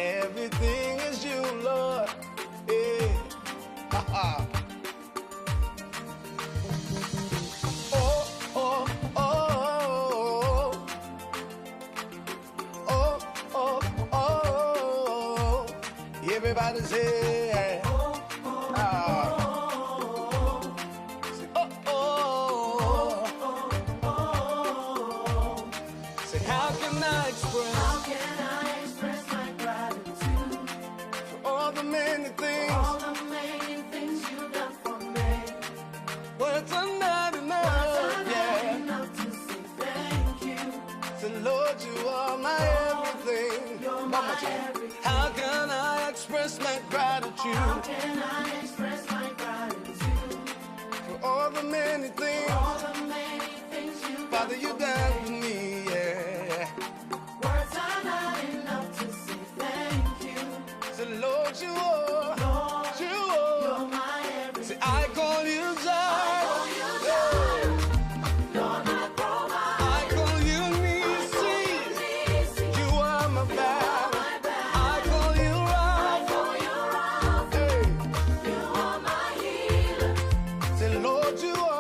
everything is you, Lord. Yeah. Ha-ha. Oh, oh, oh, oh, oh, oh, oh. Everybody say, how can I express my gratitude for all the many things you've done for me? Words are not enough to say thank you. So Lord, you are my everything. You're my everything. How can I express my gratitude? How can I express my gratitude for all the many things? Father, you done for me, yeah. Words are not enough to say thank you. So Lord, you are, you're my everything. See, I call you Jireh. Lord, my provider. I call you Eunice. You are my battle. I call you Rapha. Hey. You are my healer. Say, Lord, you are.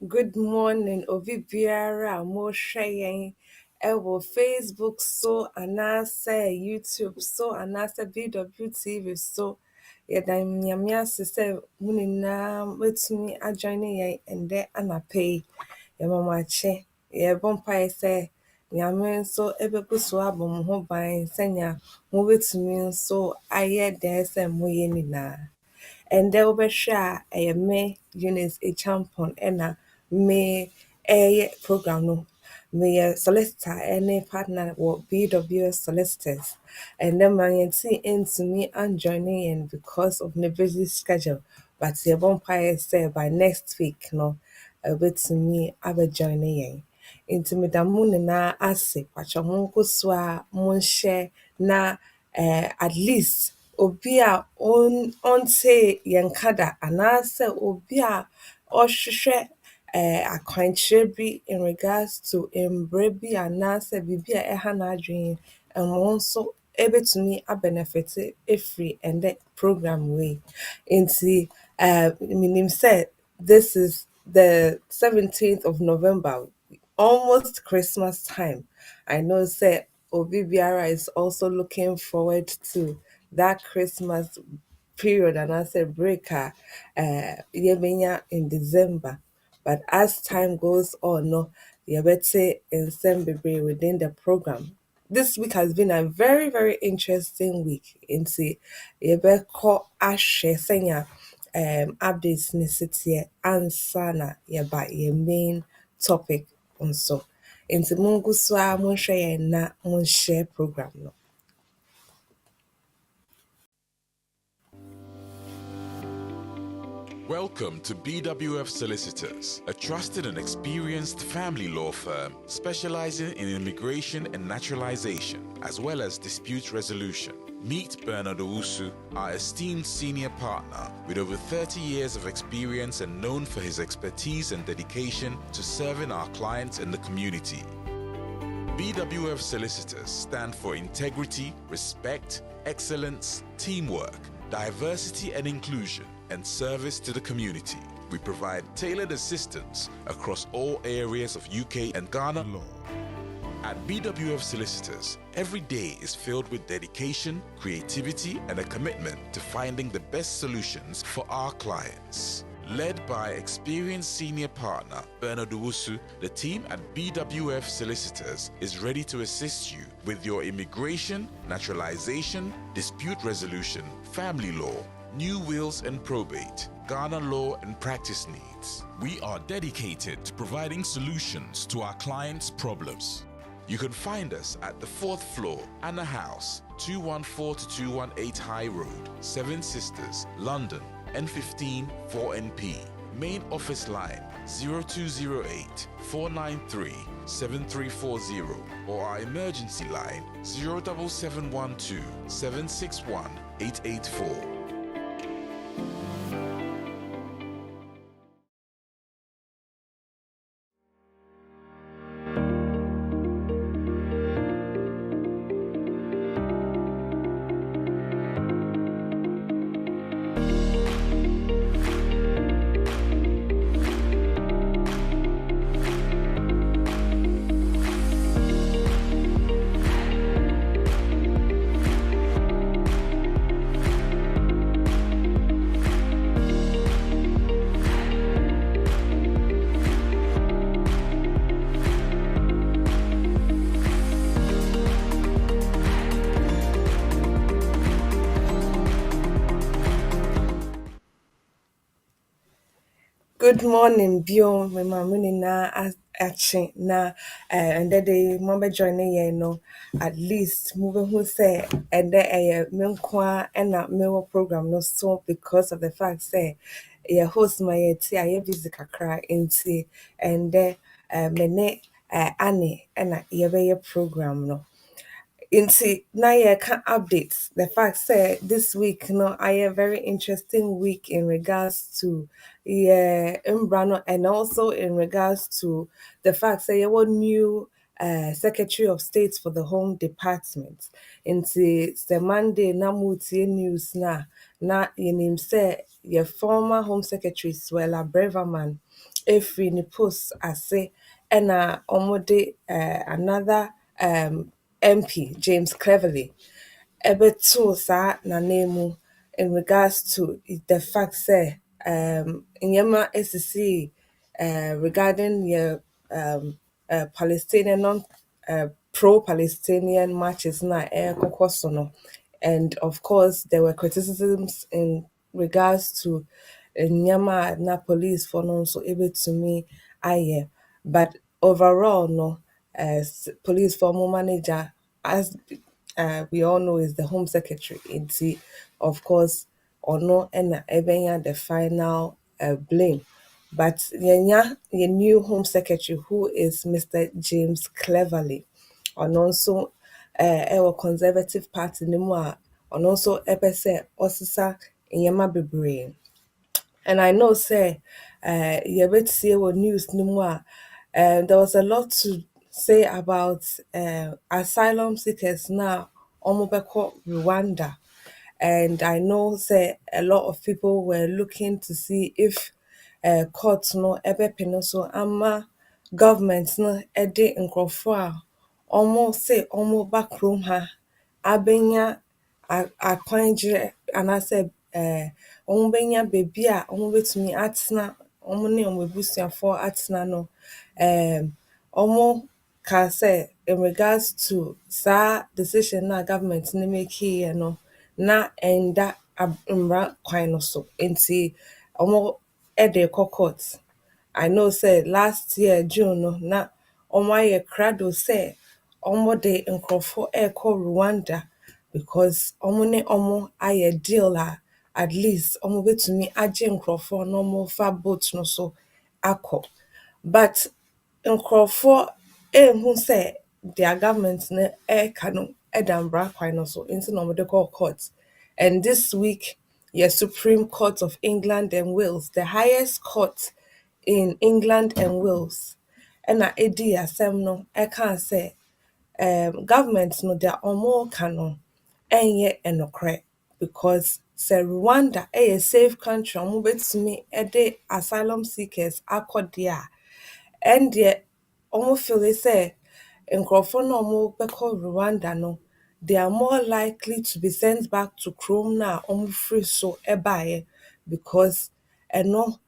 Good morning, Obi Biara, mo sharing ewo Facebook so anase YouTube so anase BWTV so yedan nyamia sese munina wetumi ajoin yen ende anape ye mamache ye bompa se nyame so ebeku so abom ho ban senya mo wetumi so aye den se moye nina. And there will be share a me Eunice a champion and me a program no me a solicitor any partner with BWF Solicitors and then man see into me and joining in because of the busy schedule but the vampire say by next week no a bit to me I will joining in into me da moon na ase pacha monko swa mon share na at least obi a onte yankada anase obi a ohwehwe akwankyerɛ bi in regards to embre bi anase bibi a ɛha na adwen and nso ebetumi abenefit efiri and the program way into minim say this is the 17th of November, almost Christmas time. I know say Obi Biara is also looking forward to that Christmas period and I say breaker yebenya in December. But as time goes on, no, yebete in Sembebre within the program. This week has been a very, very interesting week. Into yebeko ashe senya updates necessity answer na yeba your main topic also. Into mungu swa mun share na mun share program no. Welcome to BWF Solicitors, a trusted and experienced family law firm specializing in immigration and naturalization, as well as dispute resolution. Meet Bernard Owusu, our esteemed senior partner with over 30 years of experience and known for his expertise and dedication to serving our clients and the community. BWF Solicitors stand for integrity, respect, excellence, teamwork, diversity and inclusion, and service to the community. We provide tailored assistance across all areas of UK and Ghana law. At BWF Solicitors, every day is filled with dedication, creativity, and a commitment to finding the best solutions for our clients. Led by experienced senior partner Bernard Owusu, the team at BWF Solicitors is ready to assist you with your immigration, naturalization, dispute resolution, family law, new wills and probate, Ghana law and practice needs. We are dedicated to providing solutions to our clients' problems. You can find us at the 4th floor, Anna House, 214 to 218 High Road, Seven Sisters, London, N15 4NP. Main office line 0208 493 7340 or our emergency line 07712 761 884. Good morning, Bio. My mamuni na ache na and then they mama joining ye no at least moving who say and then me kwa and na me program no so because of the fact say host my tea I busy kakra inti and then me Annie and na ye program no. Into now can updates the fact say this week I a very interesting week in regards to Umbrano and also in regards to the fact say what new Secretary of State for the Home Department into the Monday na mutie news na yenim say your former Home Secretary Swella Breverman efiri ne post ase ɛna ɔmode another MP James Cleverly ɛbɛtoo saa n'anan in regards to the fact say nneɛma esisi regarding your Palestinian non pro-Palestinian marches na ɛrekɔkɔ so no. And of course, there were criticisms in regards to Nyama na police for no so able to me aye. But overall, no, as police former manager, as we all know, is the Home Secretary. It's of course, or no, and even the final blame. But yenya, your new Home Secretary, who is Mr. James Cleverly, and also our Conservative Party no more, and also epese osisa nyama bebree. And I know say you bet see what news no more. There was a lot to say about asylum seekers now omobeko Rwanda. And I know say a lot of people were looking to see if courts no ebe pino so ama government no ede nkrofo a omo say omo back room ha abenya akwangyere anaasɛ ɔmo benya beebi a ɔmo betumi atena ɔmo ne ɔmo abusuafoɔ atena no ɔmo ka sɛ in regards to saa decision na government no make yɛ no na ɛnda mmara kwan no so nti ɔmo ɛde kɔ court. I know say last year June no na ɔmo ayɛ krado sɛ ɔmo de nkurɔfoɔ ɛrekɔ Rwanda because ɔmo ne ɔmo ayɛ deal a at least ɔmo betumi agye nkurɔfoɔ na ɔmo fa boat no so akɔ. But nkurɔfoɔ ehu sɛ their government no ɛreka no ɛda mbara kwan no so nti na ɔmo de kɔ court. And this week, your Supreme Court of England and Wales, the highest court in England and Wales, ɛna edi asɛm no ɛka sɛ government no their omo no ɛnyɛ ɛnokorɛ because sɛ Rwanda ɛyɛ safe country ɔmo betumi ɛde asylum seekers akɔ deɛ a ɛndeɛ ɔmo feel sɛ nkurɔfoɔ na ɔmo bɛkɔ Rwanda no they are more likely to be sent back to kurom na ɔmo firi so ɛbaeɛ because ɛno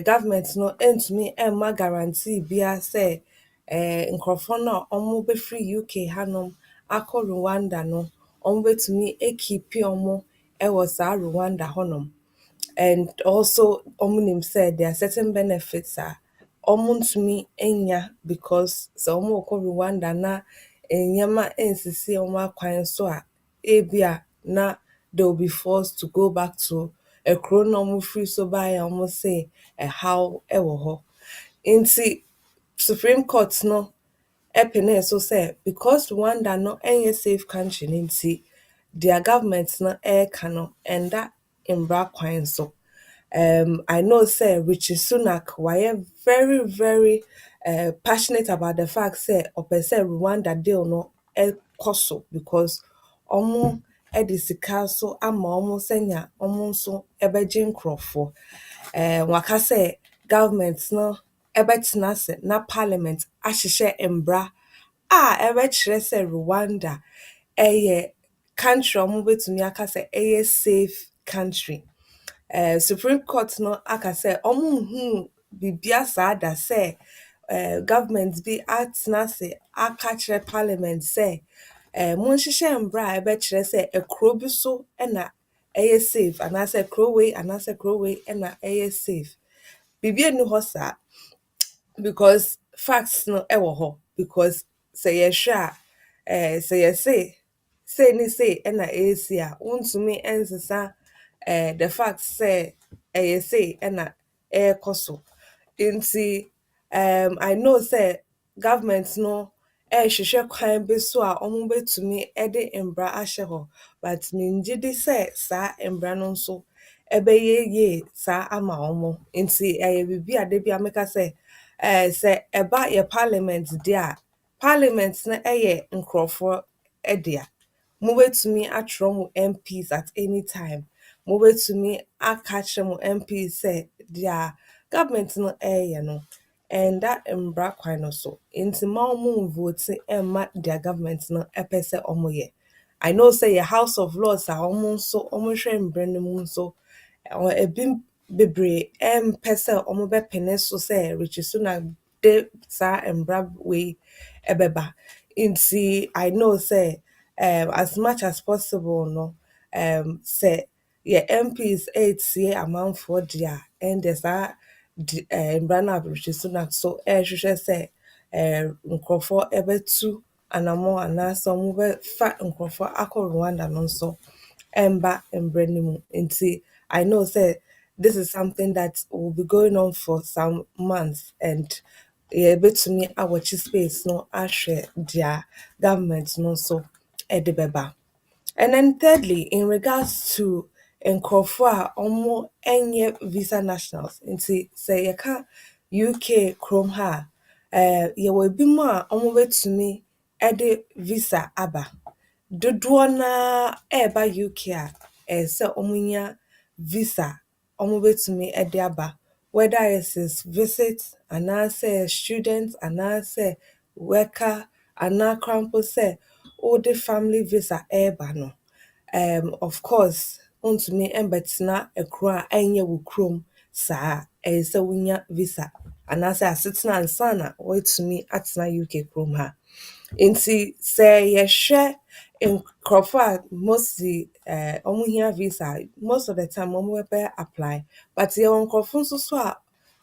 government no ɛntumi ɛmma guarantee biara sɛ nkurɔfoɔ no a ɔmo bɛfiri UK hanom akɔ Rwanda no ɔmo betumi ekeepi ɔmo ɛwɔ saa Rwanda hɔnom. And also ɔmo said there are certain benefits a ɔmo ntumi enya because sɛ ɔmo kɔ Rwanda na nneɛma nsisi ɔmo akwan so a ebia na they will be forced to go back to ekuro na ɔmo firi so baeɛ a ɔmo say ɛhaw ɛwɔ hɔ. Nti Supreme Court no ɛpene so say because Rwanda no ɛnyɛ safe country no nti their government no ɛɛka no ɛnda mbra kwan so. I know say Richie Sunak why very passionate about the fact say ɔpɛ sɛ Rwanda deal no ɛkɔ so because ɔmo ɛde sika so ama ɔmo sɛnya ɔmo nso ɛbɛgye nkorɔfoɔ. Waka sɛ government no ɛbɛtena ase na parliament ahyehyɛ mbra a ɛbɛkyerɛ sɛ Rwanda ɛyɛ country a ɔmo betumi aka sɛ ɛyɛ safe country. Supreme Court no aka sɛ ɔmo nhuu biribiara saa da sɛ government bi atena ase aka kyerɛ parliament sɛ monhyehyɛ mbra a ɛbɛkyerɛ sɛ ekuro bi so ɛna ɛyɛ safe anaasɛ kuro wei ɛna ɛyɛ safe. Biribi nni hɔ saa because facts no ɛwɔ hɔ because sɛ yɛhwɛ a sɛ yɛse sei ne sei ɛna ɛyɛ a wontumi ɛnsesa the fact say say ɛna ɛrekɔ so. Nti I know say government no ɛrehwehwɛ kwan bi so a ɔmo betumi ɛde mbra ahyɛ hɔ but mengye di sɛ saa mbra no nso ɛbɛyɛ yie saa ama ɔmo. Nti ɛyɛ biribi a dabi a meka sɛ sɛ ɛba yɛ parliament deɛ a parliament no ɛyɛ nkorɔfoɔ ɛdea. Mobetumi atwerɛ mo MPs at any time. Mobetumi aka kyerɛ mo MPs sɛ their government no ɛyɛ no ɛnda mbra kwan no so. Nti ma ɔmo vote ɛmma their government no ɛpɛ sɛ ɔmo yɛ. I know say yɛ House of Lords a ɔmo nso ɔmo hwɛ mbra no mu nso ebi bebree ɛmpɛ sɛ ɔmo bɛpene so sɛ Richie Sunak de saa mbra wei ɛbɛba. Nti I know say as much as possible no say yɛ MPs ɛretie amanfoɔ deɛ a ɛnde saa mbra no a Richie Sunak so ɛrehwehwɛ sɛ nkorɔfoɔ ɛbɛtu anammɔn anaasɛ ɔmo bɛfa nkorɔfoɔ akɔ Rwanda no nso ɛmba mbra no mu. Nti I know say this is something that will be going on for some months and yɛbɛtumi awɔkye space no ahwɛ their government no nso ɛde bɛba. And then thirdly, in regards to nkorɔfoɔ a ɔmo ɛnyɛ visa nationals, nti sɛ yɛka UK kurom ha a yɛwɔ ebinom a ɔmo betumi ɛde visa aba. Dodoɔ naa ɛɛba UK a ɛyɛ sɛ ɔmo nya visa ɔmo betumi ɛde aba whether it is visit anaasɛ student anaasɛ worker anaa koraa mpo sɛ wode family visa ɛɛba no. Of course wontumi ɛmbɛtena ekuro a ɛnyɛ wo kurom saa ɛyɛ sɛ wonya visa anaasɛ asetena ansana woetumi atena UK kurom ha. Nti sɛ yɛhwɛ nkorɔfoɔ a mostly ɔmo hia visa a, most of the time ɔmo bɛpɛ apply but yɛwɔ nkorɔfo nso so a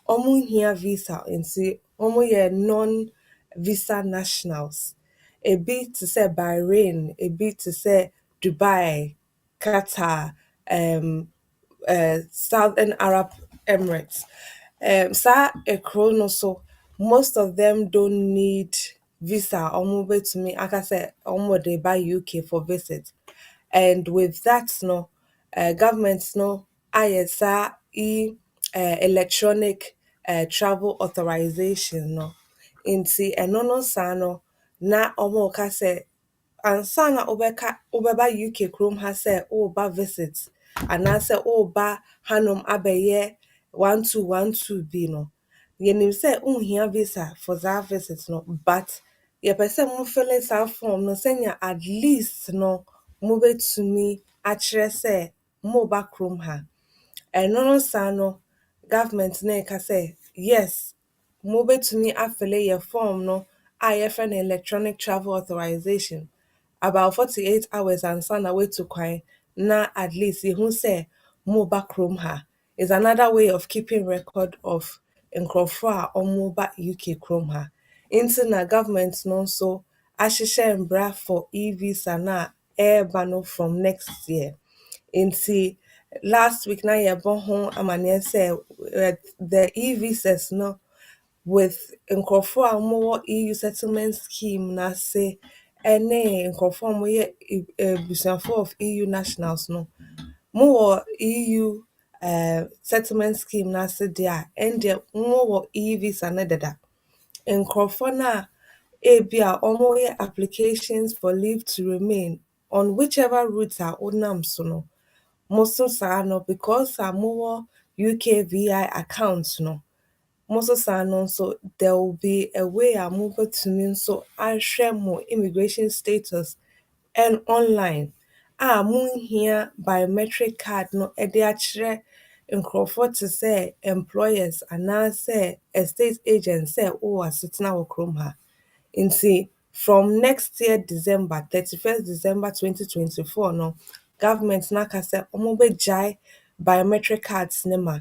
ɔmo hia visa nti ɔmo yɛ non-visa nationals. Ebi te sɛ Bahrain, ebi te sɛ Dubai, Qatar, Southern Arab Emirates. Saa ekuro no so most of them don't need visa. Ɔmo betumi aka sɛ ɔmo de ba UK for visit. And with that no, government no ayɛ saa electronic travel authorization no. Nti ɛno no saa no na ɔmo ka sɛ ansana wobɛba UK kurom ha sɛ woba visit anaasɛ woba hanom abɛyɛ 1212 bi no. Yɛnim sɛ wonhia visa for that visit no but yɛpɛ sɛ mofele saa form no sɛnea at least no mobetumi akyerɛ sɛ moba kurom ha. Ɛno no saa no government na ɛka sɛ yes mobetumi afele yɛ form no a yɛfrɛ no electronic travel authorization about 48 hours ansana woetu kwan na at least who say mo ba krom ha is another way of keeping record of nkurɔfoɔ a wɔba UK krom ha. Nti na government no nso ahyehyɛ mbra for e-visa na ɛreba no from next year. Nti last week na yɛbɔ ho amanneɛ sɛ the e-visas no with nkurɔfoɔ a wɔwɔ EU settlement scheme n'ase ne nkurɔfoɔ a wɔyɛ abusuafoɔ of EU nationals no, mowɔ EU settlement scheme n'ase deɛ a ɛndeɛ mowɔ e-visa no deda. Nkurɔfoɔ no a ebi a wɔyɛ applications for leave to remain on whichever route a wonam so no, mo so saa no because a mowɔ UK VI account no, mo so saa no nso there will be a way a mobɛtumi nso ahwɛ mo immigration status and online a monhia biometric card no de akyerɛ nkurɔfoɔ te sɛ employers anaasɛ estate agents sɛ wowɔ asetena wɔ kurom ha. Nti from next year December 31st December 2024 no, government no aka sɛ wɔbɛgyae biometric cards ne ma.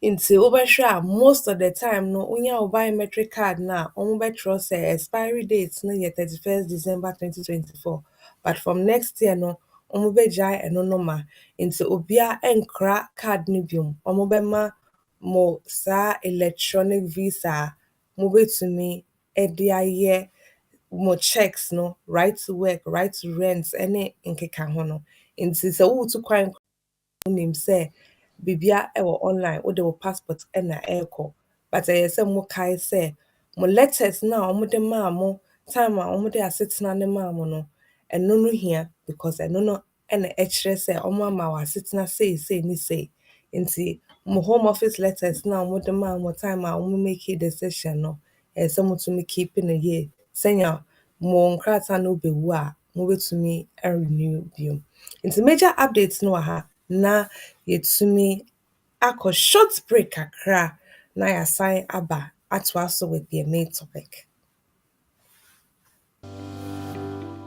Nti wobɛhwɛ a most of the time no wonya wo biometric card no a wɔbɛtwerɛ sɛ expiry date no yɛ 31st December 2024 but from next year no wɔbɛgyae ɛno no ma. Nti obiara nkra card no biom. Wɔbɛma mo saa electronic visa a mobɛtumi de ayɛ mo checks no, right to work, right to rent ne nkeka ho no. Nti sɛ woretu kwan wonim sɛ biribia ɛwɔ online wode wo passport na ɛrekɔ but ɛyɛ sɛ mokae sɛ mo letters no a wɔde maa mo time a wɔde asetena no maa mo no, ɛno no hia because ɛno no na ɛkyerɛ sɛ wɔama wo asetena sei ne sei. Nti mo home office letters no a wɔde maa mo time a wɔn make decision no, ɛyɛ sɛ motumi keep no yie sɛnea mo nkrataa no bɛwu a mobɛtumi renew bio. Nti major updates no wɔ ha na yɛtumi akɔ short break kakra na yɛasan aba atoa so with the main topic.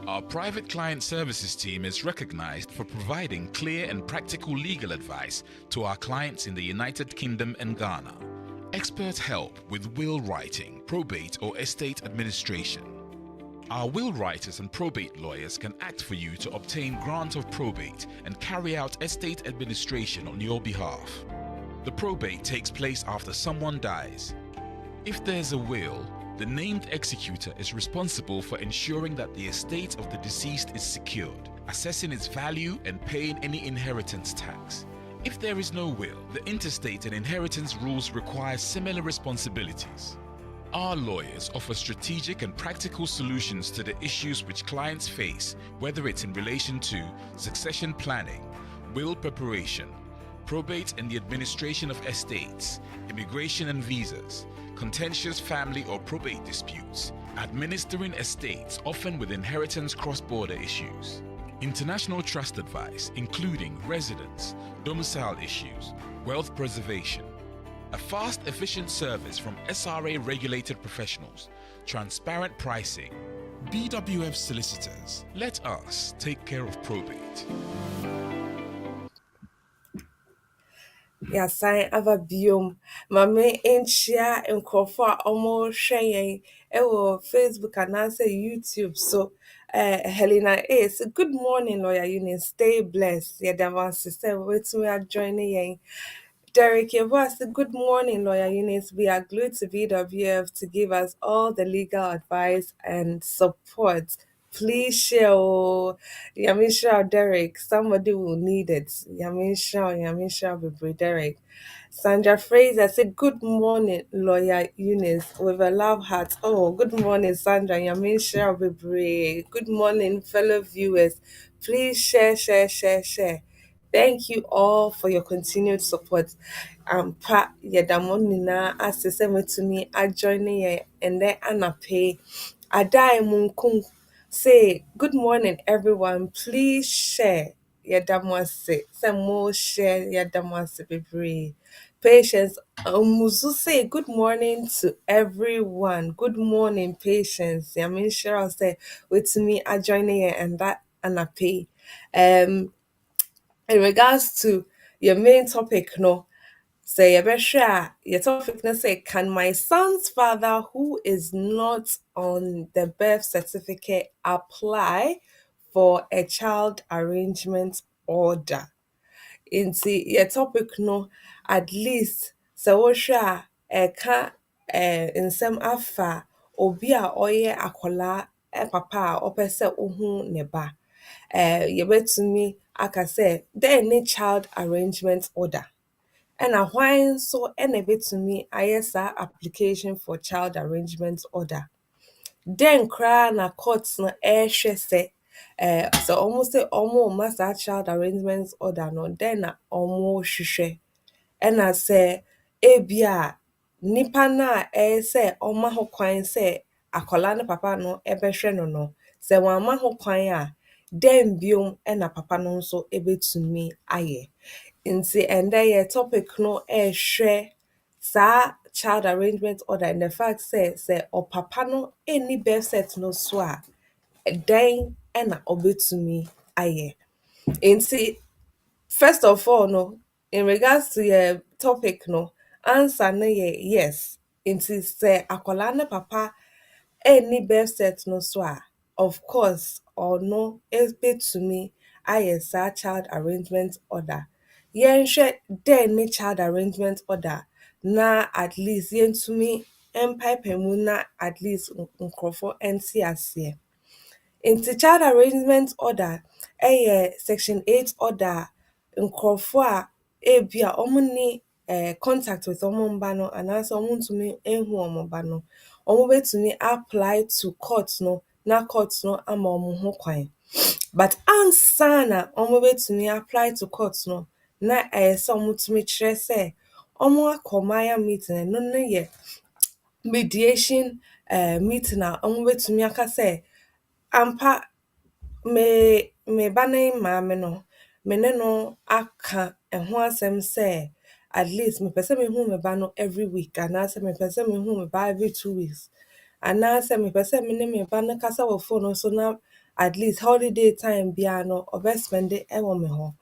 Our private client services team is recognized for providing clear and practical legal advice to our clients in the United Kingdom and Ghana. Expert help with will writing, probate or estate administration. Our will writers and probate lawyers can act for you to obtain grant of probate and carry out estate administration on your behalf. The probate takes place after someone dies. If there's a will, the named executor is responsible for ensuring that the estate of the deceased is secured, assessing its value and paying any inheritance tax. If there is no will, the intestate and inheritance rules require similar responsibilities. Our lawyers offer strategic and practical solutions to the issues which clients face, whether it's in relation to succession planning, will preparation, probate and the administration of estates, immigration and visas, contentious family or probate disputes, administering estates often with inheritance cross-border issues, international trust advice including residence, domicile issues, wealth preservation, a fast, efficient service from SRA-regulated professionals, transparent pricing. BWF Solicitors. Let us take care of probate. Yɛasan aba biom. Mame nhyia nkurɔfoɔ a wɔrehwɛ yɛn wɔ Facebook anaasɛ YouTube so. Helena A. So good morning, Lawyer Eunice. Stay blessed. Yɛda mo ase sɛ wobɛtumi ajoin yɛn. Derek Yeboah, good morning, Lawyer Eunice. We are glued to BWF to give us all the legal advice and support. Please share, Yamisha Derek. Somebody will need it. Yamisha, Derek. Sandra Fraser said, good morning, Lawyer Eunice, with a love heart. Oh, good morning, Sandra. Yamisha, good morning, fellow viewers. Please share. Thank you all for your continued support. Pa yedamon nina aseseme to me joining ye and then anape adai munkum say good morning everyone. Please share yedamwase. Some more share yedamwase bebre. Patience. Muzu say good morning to everyone. Good morning, patience. I mean, Cheryl say with me joining ye and that anape. in regards to your main topic, no, say your topic na say, can my son's father who is not on the birth certificate apply for a child arrangement order? Nti your topic no, at least sɛ wohwɛ a ɛka nsɛm afa obi a ɔyɛ akwadaa papa a ɔpɛ sɛ ohu ne ba. Yɛbɛtumi aka sɛ dɛn ne child arrangement order, ɛna hwan nso ɛna ɛbɛtumi ayɛ saa application for child arrangement order. Dɛn koraa na court no ɛrehwɛ sɛ ɔmo sɛ ɔmo mma saa child arrangement order no, dɛn na ɔmo hwehwɛ. Ɛna sɛ ebia nipa no a ɛyɛ sɛ ɔma ho kwan sɛ akwadaa ne papa no ɛbɛhwɛ no no, sɛ wɔamma ho kwan a, dɛn biom ɛna papa no nso ɛbɛtumi ayɛ. Nti ɛndɛ yɛ topic no ɛrehwɛ saa child arrangement order and the fact sɛ ɔpapa no ɛnni birth cert no so a, dɛn ɛna ɔbɛtumi ayɛ. Nti first of all no, in regards to your topic no, answer no yɛ yes. Nti sɛ akwadaa ne papa ɛnni birth cert no so a, of course ɔno ɛbɛtumi ayɛ saa child arrangement order. Yɛnhwɛ dɛn ne child arrangement order na at least yɛntumi mpaepa mu na at least nkurɔfoɔ nte aseɛ. Nti child arrangement order ɛyɛ section 8 order a nkurɔfoɔ a ebia ɔmo nni contact with ɔmo mba no anaasɛ ɔmo ntumi nhu ɔmo ba no, ɔmo bɛtumi apply to court no na court no ama ɔmo ho kwan. But ansa na ɔmo bɛtumi apply to court no, na ɛyɛ sɛ ɔmo tumi kyerɛ sɛ ɔmo akɔ Maya meeting, ɛno no yɛ mediation meeting a ɔmo bɛtumi aka sɛ ampa me ba ne maame no, me ne no aka ɛho asɛm sɛ at least mepɛ sɛ mehu me ba no every week, anaasɛ mepɛ sɛ mehu me ba every 2 weeks, anaasɛ mepɛ sɛ me ne me ba no kasa wɔ phone no so na at least holiday time biara no ɔbɛspende ɛwɔ me hɔ.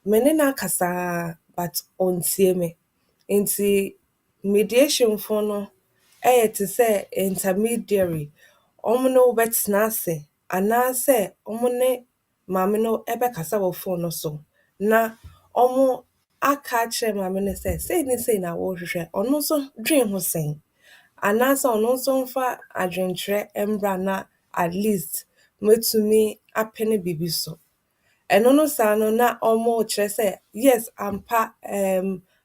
Me ne no aka saa but ɔntie me. Nti mediation fo no ɛyɛ te sɛ intermediary. Ɔmo ne wo bɛtena ase anaasɛ ɔmo ne maame no ɛbɛkasa wɔ phone no so na ɔmo aka akyerɛ maame no sɛ sei ne sei na wɔrehwehwɛ, ɔno nso dwen ho sɛn, anaasɛ ɔno nso mfa adwenkyerɛ mbra na at least mɛtumi apene biribi so. Ɛno no saa no na ɔmo kyerɛ sɛ yes ampa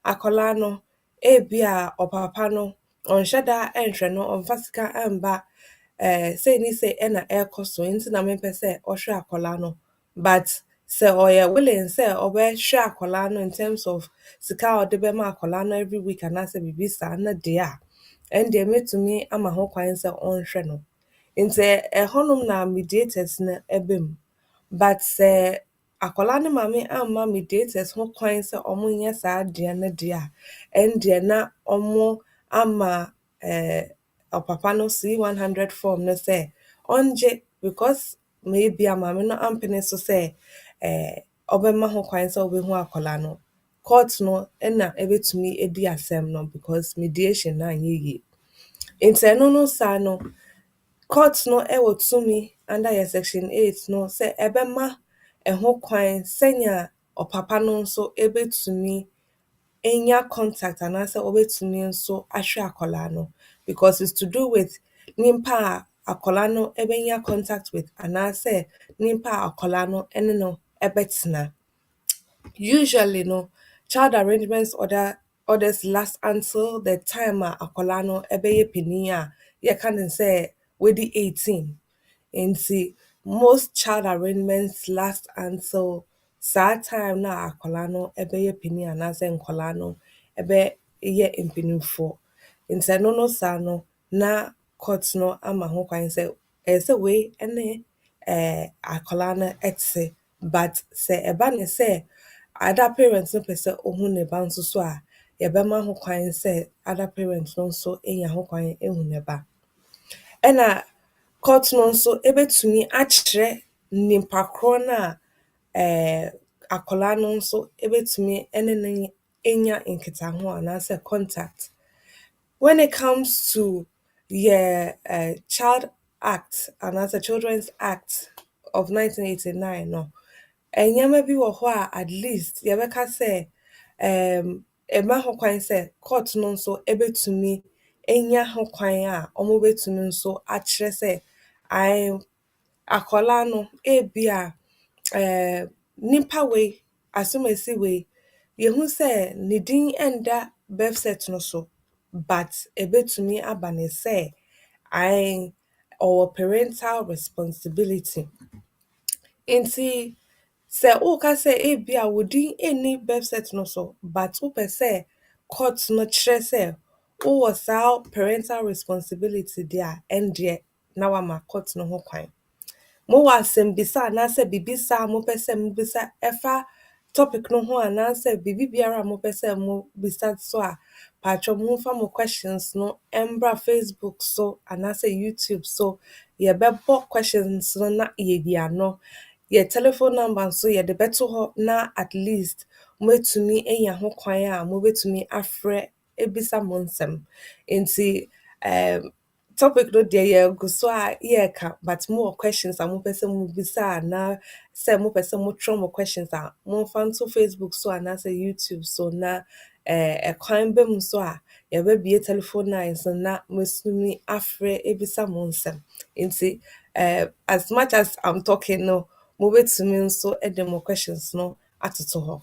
akwadaa no ebia ɔpapa no ɔnhyɛ da ɛnhwɛ no, ɔmfa sika ɛmba sei ne sei ɛna ɛrekɔ so nti na mepɛ sɛ ɔhwɛ akwadaa no. But sɛ ɔyɛ willing sɛ ɔbɛhwɛ akwadaa no in terms of sika a ɔde bɛma akwadaa no every week anaasɛ biribi saa no deɛ a, ɛndeɛ mɛtumi ama ho kwan sɛ ɔnhwɛ no. Nti ɛhɔnom na mediators no ɛba mu. But sɛ akwadaa ne maame amma mediators ho kwan sɛ ɔmo nyɛ saa adeɛ no deɛ a, ɛndeɛ na ɔmo ama ɔpapa no C100 form no sɛ ɔngye because maybe maame no ampene so sɛ ɔbɛma ho kwan sɛ ɔbɛhu akwadaa no. Court no ɛna ɛbɛtumi edi asɛm no because mediation no anyɛ yie. Nti ɛno no saa no, court no ɛwɔ tumi under yɛ section 8 no sɛ ɛbɛma ɛho kwan sɛnea ɔpapa no nso ɛbɛtumi enya contact anaasɛ ɔbɛtumi nso ahwɛ akwadaa no because it's to do with nyimpa a akwadaa no ɛbɛnya contact with anaasɛ nyimpa a akwadaa no ɛne no ɛbɛtena. Usually no, child arrangement orders last until the time a akwadaa no ɛbɛyɛ panin a yɛka ne sɛ wadi 18. Nti most child arrangements last until saa time na akwadaa no ɛbɛyɛ panin anaasɛ nkwadaa no ɛbɛyɛ mpanimfoɔ. Nti ɛno no saa no na court no ama ho kwan sɛ ɛyɛ sɛ wei ɛne akwadaa no ɛte. But sɛ ɛba ne sɛ other parents no pɛ sɛ ohu ne ba nso so a, yɛbɛma ho kwan sɛ other parents no nso enya ho kwan ehu ne ba. Ɛna court no nso ɛbɛtumi akyerɛ nipa korɔ no a akwadaa no nso ebetumi ɛne ne enya nkitaho anaasɛ contact. When it comes to Child Act anaasɛ Children's Act of 1989 no, nneɛma bi wɔ hɔ a at least yɛbɛka sɛ ɛma ho kwan sɛ court no nso ebetumi enya ho kwan a wɔbɛtumi nso akyerɛ sɛ ae akwadaa no ebia nipa wei asomasi wei yehu sɛ ne din ɛnda birth cert no so but ebetumi aba ne sɛ ae ɔwɔ parental responsibility. Nti sɛ woka sɛ ebia wo din nni birth cert no so but wopɛ sɛ court no kyerɛ sɛ wowɔ saa parental responsibility deɛ a ɛndeɛ na wama court no ho kwan. Mowɔ asɛmbisa anaasɛ biribisaa a mopɛ sɛ mobisa ɛfa topic no ho anaasɛ biribi biara a mopɛ sɛ mobisa so a patwɛ momfa mo questions no ɛmbra Facebook so anaasɛ YouTube so yɛbɛbɔ questions no na yɛdi ano. Yɛ telephone number nso yɛde bɛto hɔ na at least mobɛtumi anya ho kwan a mobɛtumi afrɛ ebisa mo nsɛm. Nti topic no deɛ yɛgu so a yɛreka but mowɔ questions a mopɛ sɛ mobisa anaa sɛ mopɛ sɛ motwerɛ mo questions a momfa nto Facebook so anaasɛ YouTube so na ɛkwan ba mu so a yɛbɛbie telephone lines no na mobɛtumi afrɛ ebisa mo nsɛm. Nti as much as I'm talking no, mobɛtumi nso de mo questions no atoto hɔ.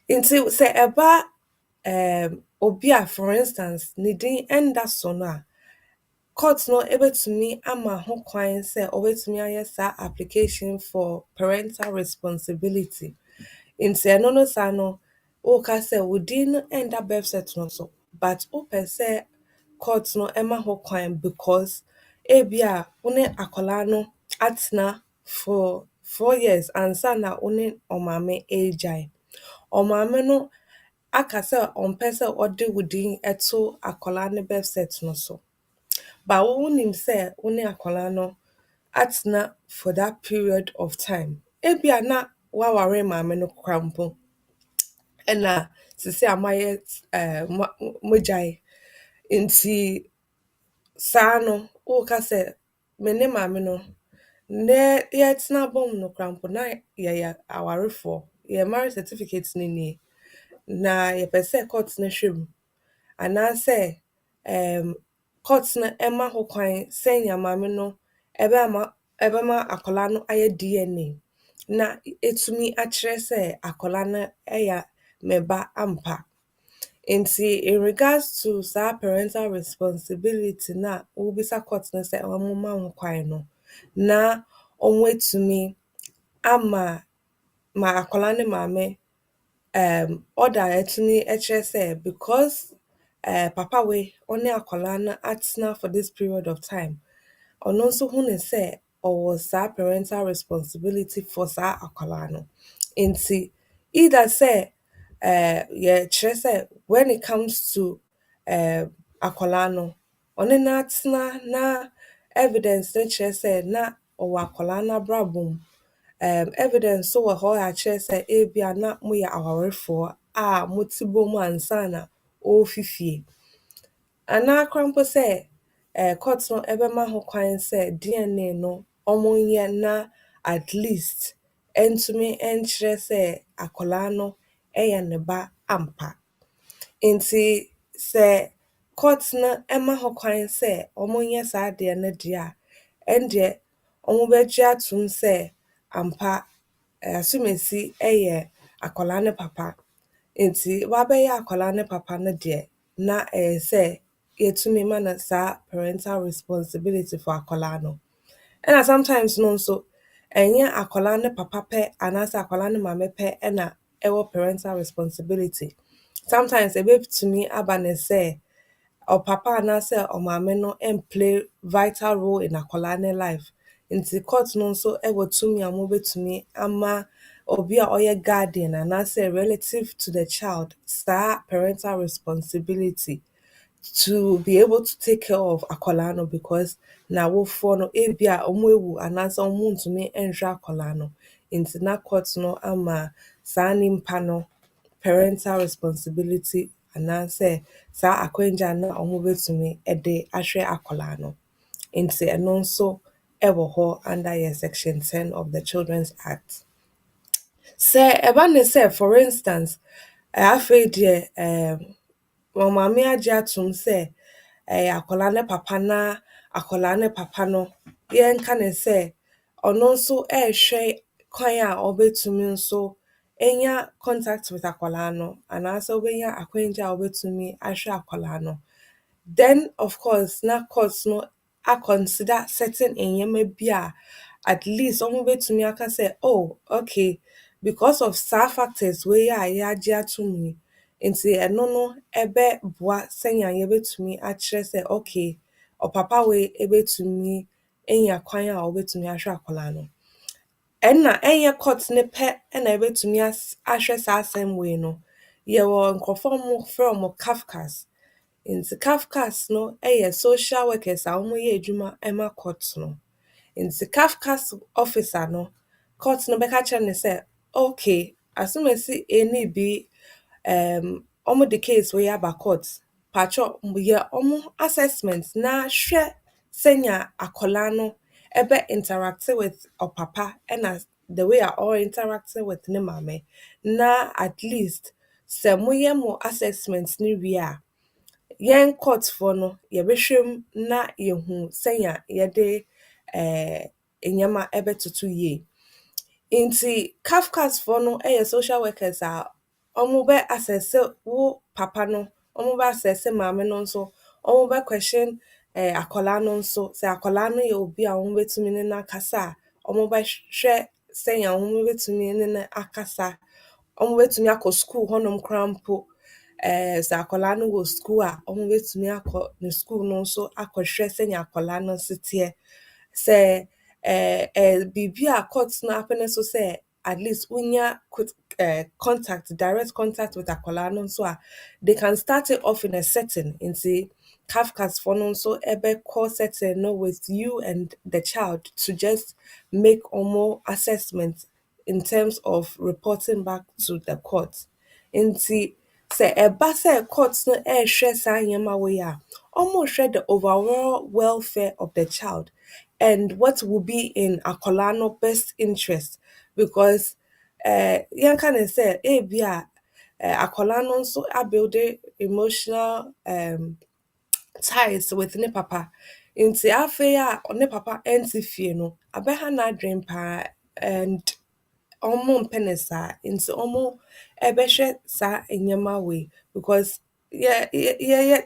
Nti sɛ ɛba obi a for instance ne din ɛnda so no a court no ebetumi ama ho kwan sɛ obetumi ayɛ saa application for parental responsibility. Nti ɛno no saa no, woka sɛ wo din no ɛnda birth cert no so but wopɛ sɛ court no ɛma ho kwan because ebia wo ne akwadaa no atena for 4 years ansa na wo ne ɔmaame egyae. Ɔmaame no aka sɛ ɔmpɛ sɛ ɔde wo din ɛto akwadaa ne birth cert no so. But wonim sɛ wo ne akwadaa no atena for that period of time. Ebia na waware maame no koraa mpo ɛna sisi a moayɛ mogyae. Nti saa no woka sɛ me ne maame no na yɛtena bɔm no koraa mpo na yɛyɛ awarefoɔ. Yɛn marriage certificate no nie na yɛpɛ sɛ court no hwɛ mu anaasɛ court no ɛma ho kwan sɛnea maame no ɛbɛma akwadaa no ayɛ DNA na etumi akyerɛ sɛ akwadaa no ɛyɛ me ba ampa. Nti in regards to saa parental responsibility na wobisa court no sɛ ɔmoma ho kwan no na ɔmotumi ama akwadaa ne maame order a ɛtumi ɛkyerɛ sɛ because papa wei ɔne akwadaa no atena for this period of time ɔno nso hu ne sɛ ɔwɔ saa parental responsibility for saa akwadaa no. Nti either sɛ yɛkyerɛ sɛ when it comes to akwadaa no ɔne no atena na evidence no kyerɛ sɛ na ɔwɔ akwadaa no abrabɔ mu. Evidence so wɔ hɔ a kyerɛ sɛ ebia na moyɛ awarefoɔ a mote bɔ mu ansa na ɔrefi fie. Anaa koraa mpo sɛ court no ɛbɛma ho kwan sɛ DNA no ɔmonyɛ na at least ɛntumi ɛnkyerɛ sɛ akwadaa no ɛyɛ ne ba ampa. Nti sɛ court no ɛma ho kwan sɛ ɔmonyɛ saa adeɛ no deɛ a ɛndeɛ ɔmobɛgye atom sɛ ampa asomasi ɛyɛ akwadaa ne papa. Nti wabɛyɛ akwadaa ne papa no deɛ na ɛyɛ sɛ yɛtumi ma no saa parental responsibility for akwadaa no. Ɛna sometimes no nso ɛnyɛ akwadaa ne papa pɛ anaasɛ akwadaa ne maame pɛ ɛna ɛwɔ parental responsibility. Sometimes ebetumi aba ne sɛ ɔpapa anaasɛ ɔmaame no ɛmplay vital role in akwadaa ne life. Nti court no nso ɛwɔ tumi a mobɛtumi ama obi a ɔyɛ guardian anaasɛ relative to the child saa parental responsibility to be able to take care of akwadaa no because n'awofoɔ no ebia ɔmo ewu anaasɛ ɔmo ntumi ɛnhwɛ akwadaa no. nti na court no ama saa nimpa no parental responsibility anaasɛ saa akwangya na ɔmo betumi de ahwɛ akwadaa no. Nti ɛno nso ɛwɔ hɔ under yɛ section 10 of the Children's Act. Sɛ ɛba ne sɛ for instance, afei deɛ maame agye atom sɛ akwadaa ne papa na akwadaa ne papa no yɛnka ne sɛ ɔno nso ɛrehwɛ kwan a ɔbɛtumi nso enya contact with akwadaa no anaasɛ ɔbɛnya akwangya a ɔbɛtumi ahwɛ akwadaa no. Then of course na court no consider certain nneɛma bi a at least ɔmo betumi aka sɛ oh okay because of saa factors wei a yɛagye atom yi nti ɛno no ɛbɛboa sɛnea yɛbɛtumi akyerɛ sɛ okay ɔpapa wei ebetumi enya kwan a ɔbɛtumi ahwɛ akwadaa no. Ɛnna ɛnyɛ court ne pɛ ɛna ebetumi ahwɛ saa asɛm wei no. Yɛwɔ nkurɔfoɔ a wɔfrɛ wɔn Kafkas. Nti Kafkas no yɛ social workers a wɔyɛ adwuma ma court no. Nti Kafkas officer no, court no bɛka kyerɛ no sɛ okay asɛm a ɛsi ɛni bi wɔde case wei aba court patwɔ yɛ wɔn assessment na hwɛ sɛnea akwadaa no ɛbɛ interact with ɔpapa ɛna the way a ɔre interact with ne maame na at least sɛ moyɛ mo assessment no wie a yɛn courtfoɔ no yɛbɛhwɛ mu na yɛhu sɛnea yɛde nneɛma ɛbɛtoto yie. Nti Kafkasfoɔ no yɛ social workers a wɔbɛ assess wo papa no, wɔbɛ assess maame no nso, wɔbɛ question akwadaa no nso sɛ akwadaa no yɛ obi a wɔbɛtumi ne no akasa a wɔbɛhwɛ sɛnea wɔbɛtumi ne no akasa. Wɔbɛtumi akɔ school hɔnom koraa mpo. Sɛ akwadaa no wɔ school a wɔbɛtumi akɔ ne school no nso akɔhwɛ sɛnea akwadaa no nso teɛ. Sɛ biribi a court no apene so sɛ at least wonya direct contact with akwadaa no nso a they can start it off in a setting nti Kafkasfoɔ no nso ɛbɛkɔ setting no with you and the child to just make ɔmo assessment in terms of reporting back to the court. Nti sɛ ɛba sɛ court no ɛrehwɛ saa nneɛma wei a, wɔrehwɛ the overall welfare of the child and what will be in akwadaa no best interest because yɛnka ne sɛ ebi a akwadaa no nso abuild emotional ties with ne papa. Nti afei a ne papa ɛnte fie no, abɛha n'adwene paa and ɔmo mpɛ ne saa nti ɔmo ɛbɛhwɛ saa nneɛma wei because yɛte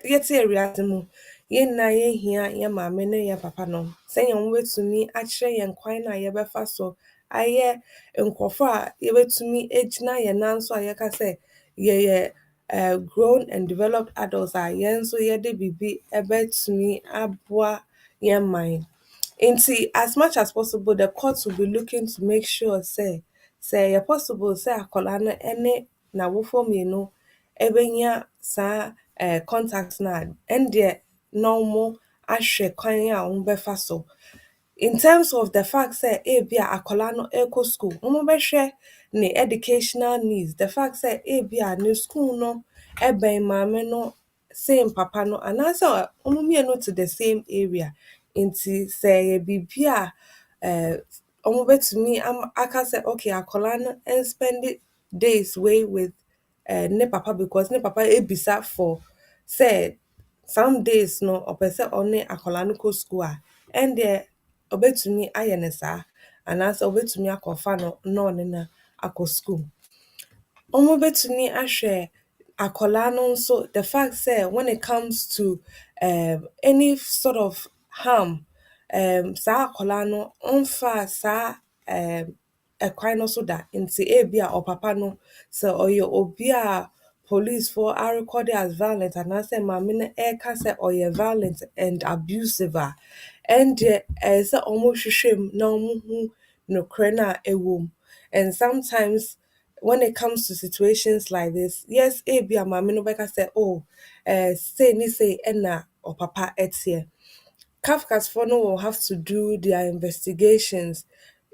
ewiase mu yɛn nyinaa yɛhia yɛn maame ne yɛn papa no sɛnea wɔbɛtumi akyerɛ yɛn kwan a yɛbɛfa so ayɛ nkurɔfoɔ a yɛbɛtumi gyina yɛn nan so a yɛka sɛ yɛyɛ grown and developed adults a yɛn nso yɛde biribi ɛbɛtumi aboa yɛn man. Nti as much as possible the court will be looking to make sure sɛ ɛyɛ possible sɛ akwadaa no ne n'awofoɔ mmienu ɛbɛnya saa contact no a ɛndeɛ na wɔn ahwɛ kwan a wɔbɛfa so. In terms of the fact sɛ ebi a akwadaa no ɛrekɔ school, wɔbɛhwɛ ne educational needs. The fact sɛ ebi a ne school no ɛbɛn maame no same papa no anaasɛ wɔn mmienu te the same area. Nti sɛ ɛyɛ biribi a wɔbɛtumi aka sɛ okay akwadaa no spend days wei with ne papa because ne papa ebisa for sɛ some days no ɔpɛ sɛ ɔne akwadaa no kɔ school a ɛndeɛ ɔbɛtumi ayɛ ne saa anaasɛ ɔbɛtumi akɔfa no na ɔne no akɔ school. Wɔbɛtumi ahwɛ akwadaa no nso the fact sɛ when it comes to any sort of harm saa akwadaa no ɔmfa saa ɛkwan no so da nti ebi a ɔpapa no sɛ ɔyɛ obi a policefoɔ arekɔde as violent anaasɛ maame no ɛreka sɛ ɔyɛ violent and abusive a ɛndeɛ ɛyɛ sɛ wɔhwehwɛ mu na wɔhu nokorɛ no a ɛwɔ mu. And sometimes when it comes to situations like this, yes, ebi a maame no bɛka sɛ oh sei ne sei ɛna ɔpapa ɛteɛ. Kafkasfoɔ no will have to do their investigations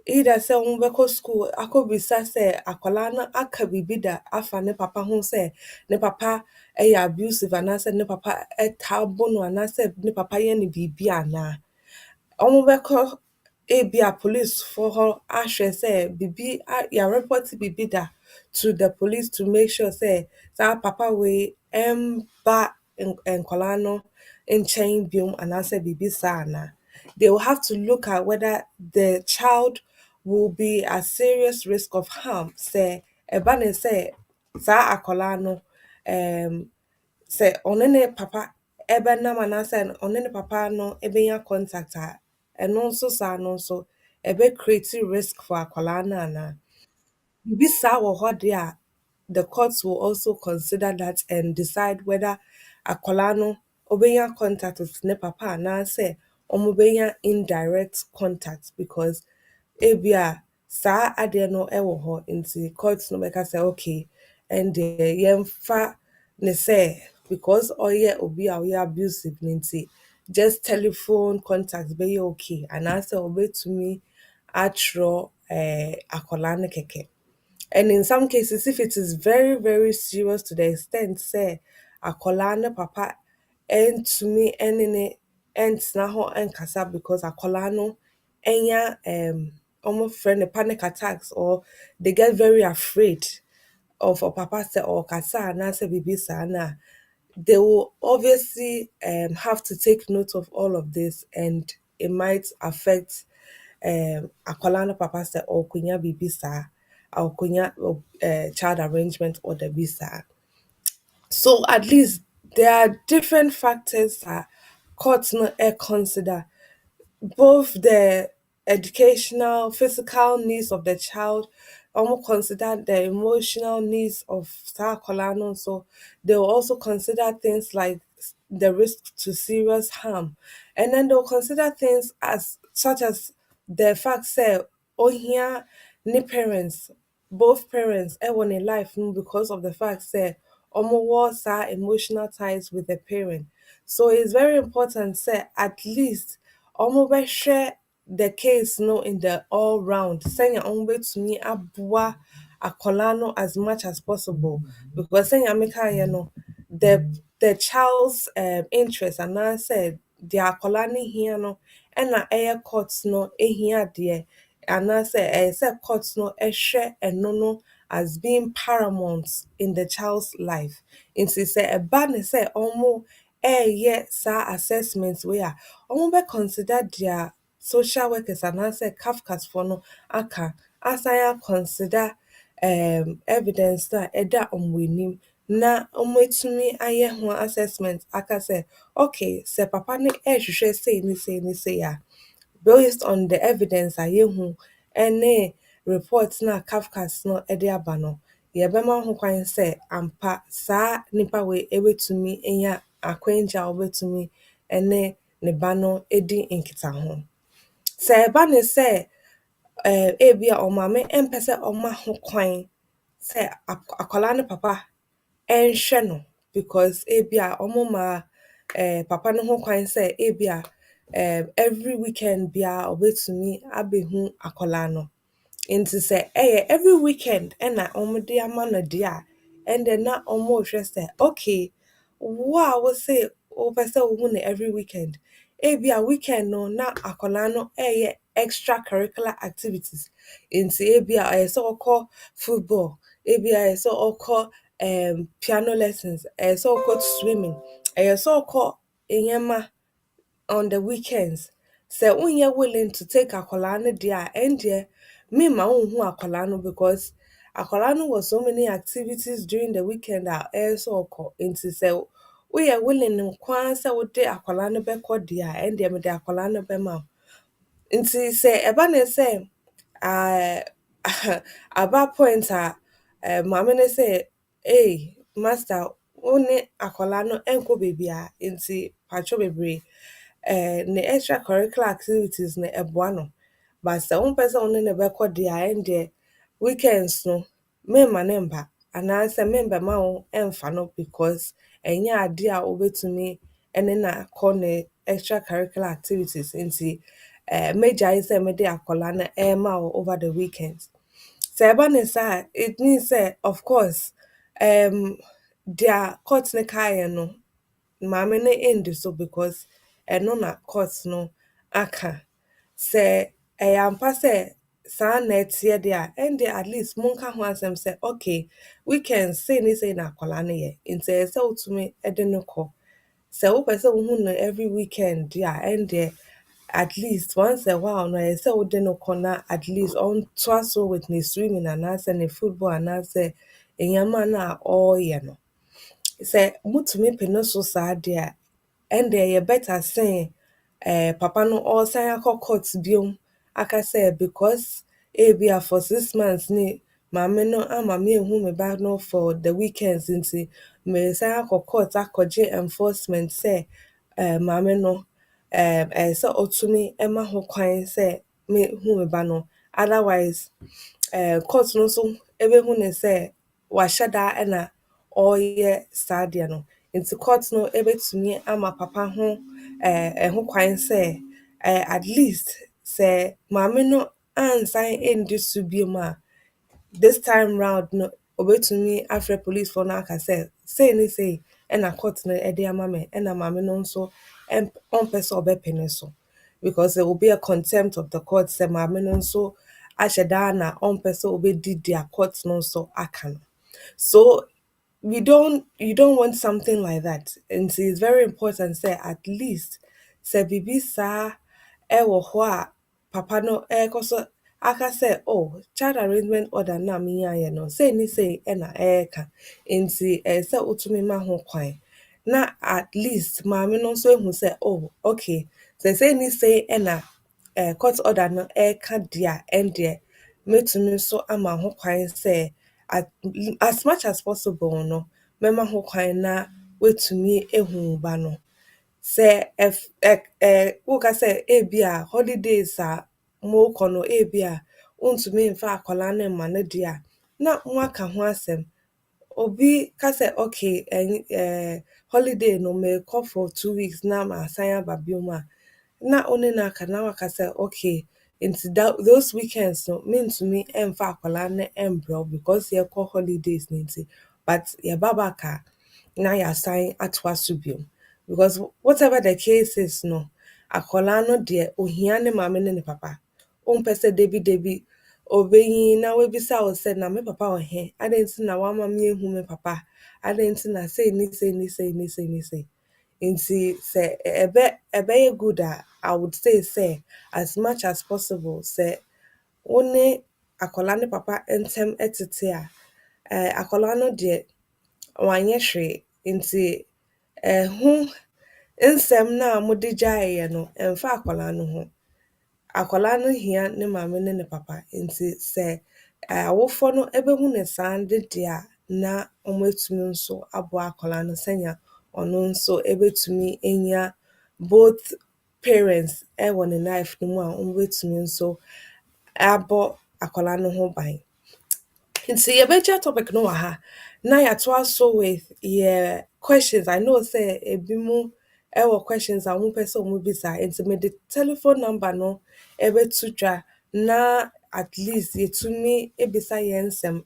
either sɛ ɔmbɛkɔ school akɔbisa sɛ akwadaa no aka biribi da afa ne papa ho sɛ ne papa ɛyɛ abusive anaasɛ ne papa ɛtaa bɔ no anaasɛ ne papa yɛ no biribi anaa. Wɔbɛkɔ ebia policefoɔ hɔ ahwɛ sɛ biribi yɛareport biribi da to the police to make sure sɛ saa papa wei ɛmba nkwadaa no nkyɛn biom anaasɛ biribi saa anaa. They will have to look at whether the child will be at serious risk of harm. Sɛ ɛba ne sɛ saa akwadaa no sɛ ɔne ne papa ɛbɛnam anaasɛ ɔne ne papa no ɛbɛnya contact a ɛno nso saa no nso ɛbɛ-create risk for akwadaa no anaa. Biribi saa wɔ hɔ deɛ a the courts will also consider that and decide whether akwadaa no ɔbɛnya contact with ne papa anaasɛ ɔmobɛnya indirect contact because ebia saa adeɛ no ɛwɔ hɔ nti court no bɛka sɛ okay ɛndeɛ yɛmfa ne sɛ because ɔyɛ obi a ɔyɛ abusive no nti just telephone contact bɛyɛ okay anaasɛ ɔbɛtumi atwerɛ akwadaa no kɛkɛ. And in some cases, if it is very, very serious to the extent say akwadaa ne papa ɛntumi ɛne ne ɛntena hɔ ɛnkasa because akwadaa no ɛnya ɔmofrɛ no panic attacks or they get very afraid of papa sɛ ɔrekasa anaasɛ biribi saa no a, they will obviously have to take note of all of this and it might affect akwadaa no papa sɛ ɔrekɔnya biribi saa ɔrekɔnya child arrangement order bi saa. So at least there are different factors that courts no consider both the educational, physical needs of the child, almost consider the emotional needs of saa akwadaa no so they will also consider things like the risk to serious harm. And then they'll consider things as such as the fact say ohia ne parents, both parents ɛwɔ ne life no because of the fact say wɔ saa emotional ties with the parent. So it's very important say at least bɛhwɛ the case no in the all round sɛnea bɛtumi aboa akwadaa no as much as possible because sɛnea mekaeɛ no the child's interest anaasɛ deɛ akwadaa no hia no ɛna ɛyɛ court no hia deɛ anaasɛ ɛyɛ sɛ court no hwɛ ɛno no as being paramount in the child's life. Nti sɛ ɛba ne sɛ ɛyɛ saa assessment wei a consider their social workers anaasɛ Kafkas no aka asan consider evidence no a ɛda wɔn anim na wɔatumi ayɛ ho assessment aka sɛ okay sɛ papa no ɛrehwehwɛ sei ne sei ne sei a based on the evidence a yɛhu ɛne report no a Kafkas no de aba no yɛbɛma ho kwan sɛ ampa saa nipa wei ɛbɛtumi anya akwannya a wɔbɛtumi ne ne ba no di nkitaho. Sɛ ɛba ne sɛ ebia ɔmaame mpɛ sɛ ɔma ho kwan sɛ akwadaa no papa ɛnhwɛ no because ebia ma papa no ho kwan sɛ ebia every weekend biara ɔbɛtumi abɛhu akwadaa no. Nti sɛ ɛyɛ every weekend ɛna de ama no deɛ a ɛnde na wɔrehwɛ sɛ okay wo a wose wopɛ sɛ wohu no every weekend ebia weekend no na akwadaa no ɛyɛ extra curricular activities nti ebia ɛyɛ sɛ ɔkɔ football ebia ɛyɛ sɛ ɔkɔ piano lessons ɛyɛ sɛ ɔkɔ swimming ɛyɛ sɛ ɔkɔ nneɛma on the weekends sɛ wonyɛ willing to take akwadaa no deɛ a ɛndeɛ memma wonhu akwadaa no because akwadaa no wɔ so many activities during the weekend a ɛyɛ sɛ ɔkɔ nti sɛ woyɛ willing nko ara sɛ wode akwadaa no bɛkɔ deɛ a ɛndeɛ mede akwadaa no bɛma wo. Nti sɛ ɛba ne sɛ aba point a maame no sɛ master wo ne akwadaa no ɛnkɔ baabi a nti patwɔ bebree ne extra curricular activities no ɛboa no but sɛ wompɛ sɛ wo ne no bɛkɔ deɛ a ɛndeɛ weekends no memma ne mba anaasɛ membɛma wo ɛmfa no because ɛnyɛ ade a wobɛtumi ne no akɔ ne extra curricular activities nti major is a mede akola na over the weekends. Sɛ ɛba ne saa it means sɛ of course their court ne kaeɛ no maame no ndi so because ɛno na court no aka. Sɛ ɛyɛ ampa sɛ saa na ɛteɛ deɛ a ɛnde at least monka ho asɛm sɛ okay weekend sei ne sei na akwadaa no yɛ nti ɛyɛ sɛ wotumi de no kɔ. Sɛ wopɛ sɛ wohu no every weekend deɛ a ɛndeɛ at least once a while no ɛyɛ sɛ wode no kɔ na at least ɔntoa so with ne swimming anaasɛ ne football anaasɛ nneɛma no a ɔreyɛ no. Sɛ motumi pene so saa deɛ a ɛndeɛ ɛyɛ better sen papa no ɔresan akɔ court biom aka sɛ because ebia for 6 months ne maame no ama me ehu me ba no for the weekends nti meresan akɔ court akɔgye enforcement sɛ maame no ɛyɛ sɛ ɔtumi ma ho kwan sɛ mehu me ba no otherwise court no nso ebehu ne sɛ wahyɛ da ɛna ɔreyɛ saa adeɛ no nti court no ebetumi ama papa ho ɛho kwan sɛ at least sɛ maame no ansan ndi so biom a this time round no obetumi afrɛ policefoɔ no aka sɛ sei ne sei ɛna court no de ama me ɛna maame no nso ɔmpɛ sɛ ɔbɛpene so because there will be a contempt of the court sɛ maame no nso ahyɛ da na ɔmpɛ sɛ obɛdi deɛ court no nso aka no. So you don't want something like that. And so it's very important say at least say bibi saa ɛwɔ hɔ a papa no ɛkɔ so aka sɛ oh child arrangement order na me ayɛ no say ni say ɛna ɛka nti sɛ wotumi ma ho kwan na at least maame no nso ehu sɛ oh okay say ni say ɛna court order no ɛka deɛ ɛndeɛ metumi nso ama ho kwan sɛ as much as possible no mɛma ho kwan na wetumi ehu ba no. Sɛ woka sɛ ebia holidays a mokɔ no ebia wontumi mfa akwadaa no mma no deɛ a na moaka ho asɛm. Obi ka sɛ okay holiday no merekɔ for 2 weeks na masan aba biom a na wo ne no aka na waka sɛ okay nti those weekends no mentumi mfa akwadaa no mbrɛ wo because yɛkɔ holidays no nti but yɛba back a na yɛasan atoa so biom because whatever the case is no akwadaa no deɛ ohia ne maame ne ne papa wompɛ sɛ dabi obeyi na webisa wo sɛ na me papa wɔ he adɛn nti na wama me ehu me papa adɛn nti na sei ne sei ne sei ne sei ne sei nti sɛ ɛbɛyɛ good a I would say sɛ as much as possible sɛ wo ne akwadaa ne papa ntɛm tete a akwadaa no deɛ wanyɛ hwee nti ɛho nsɛm no a mode gyaeeɛ no ɛmfa akwadaa no ho. Akwadaa no hia ne maame ne ne papa nti sɛ awofoɔ no ebehu ne saa de deɛ a na etumi nso aboa akwadaa no sɛnea ɔno nso ebetumi enya both parents ɛwɔ ne life no mu a betumi nso abɔ akwadaa no ho ban. Nti yɛbɛgye topic no wɔ ha na yɛatoa so with yɛ questions. I know sɛ ebi mu ɛwɔ questions a wɔn pɛ sɛ wɔn bisa nti mede telephone number no ɛbɛto dwa na at least yɛtumi ebisa yɛn nsɛm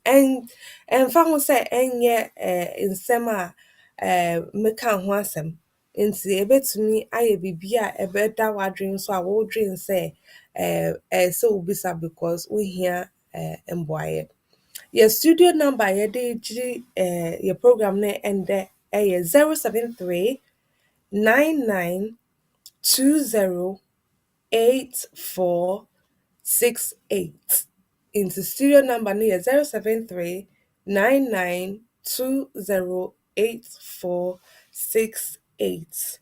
ɛmfa ho sɛ ɛnyɛ nsɛm a meka ho asɛm nti ebetumi ayɛ biribi a ɛbɛda w'adwene so a wɔredwen sɛ sɛ wobisa because wohia mboayɛ. Your studio number yɛde gye your program no ɛndɛ ɛyɛ 073 99 20 8468. Into studio number no yɛ 073 99 20 8468.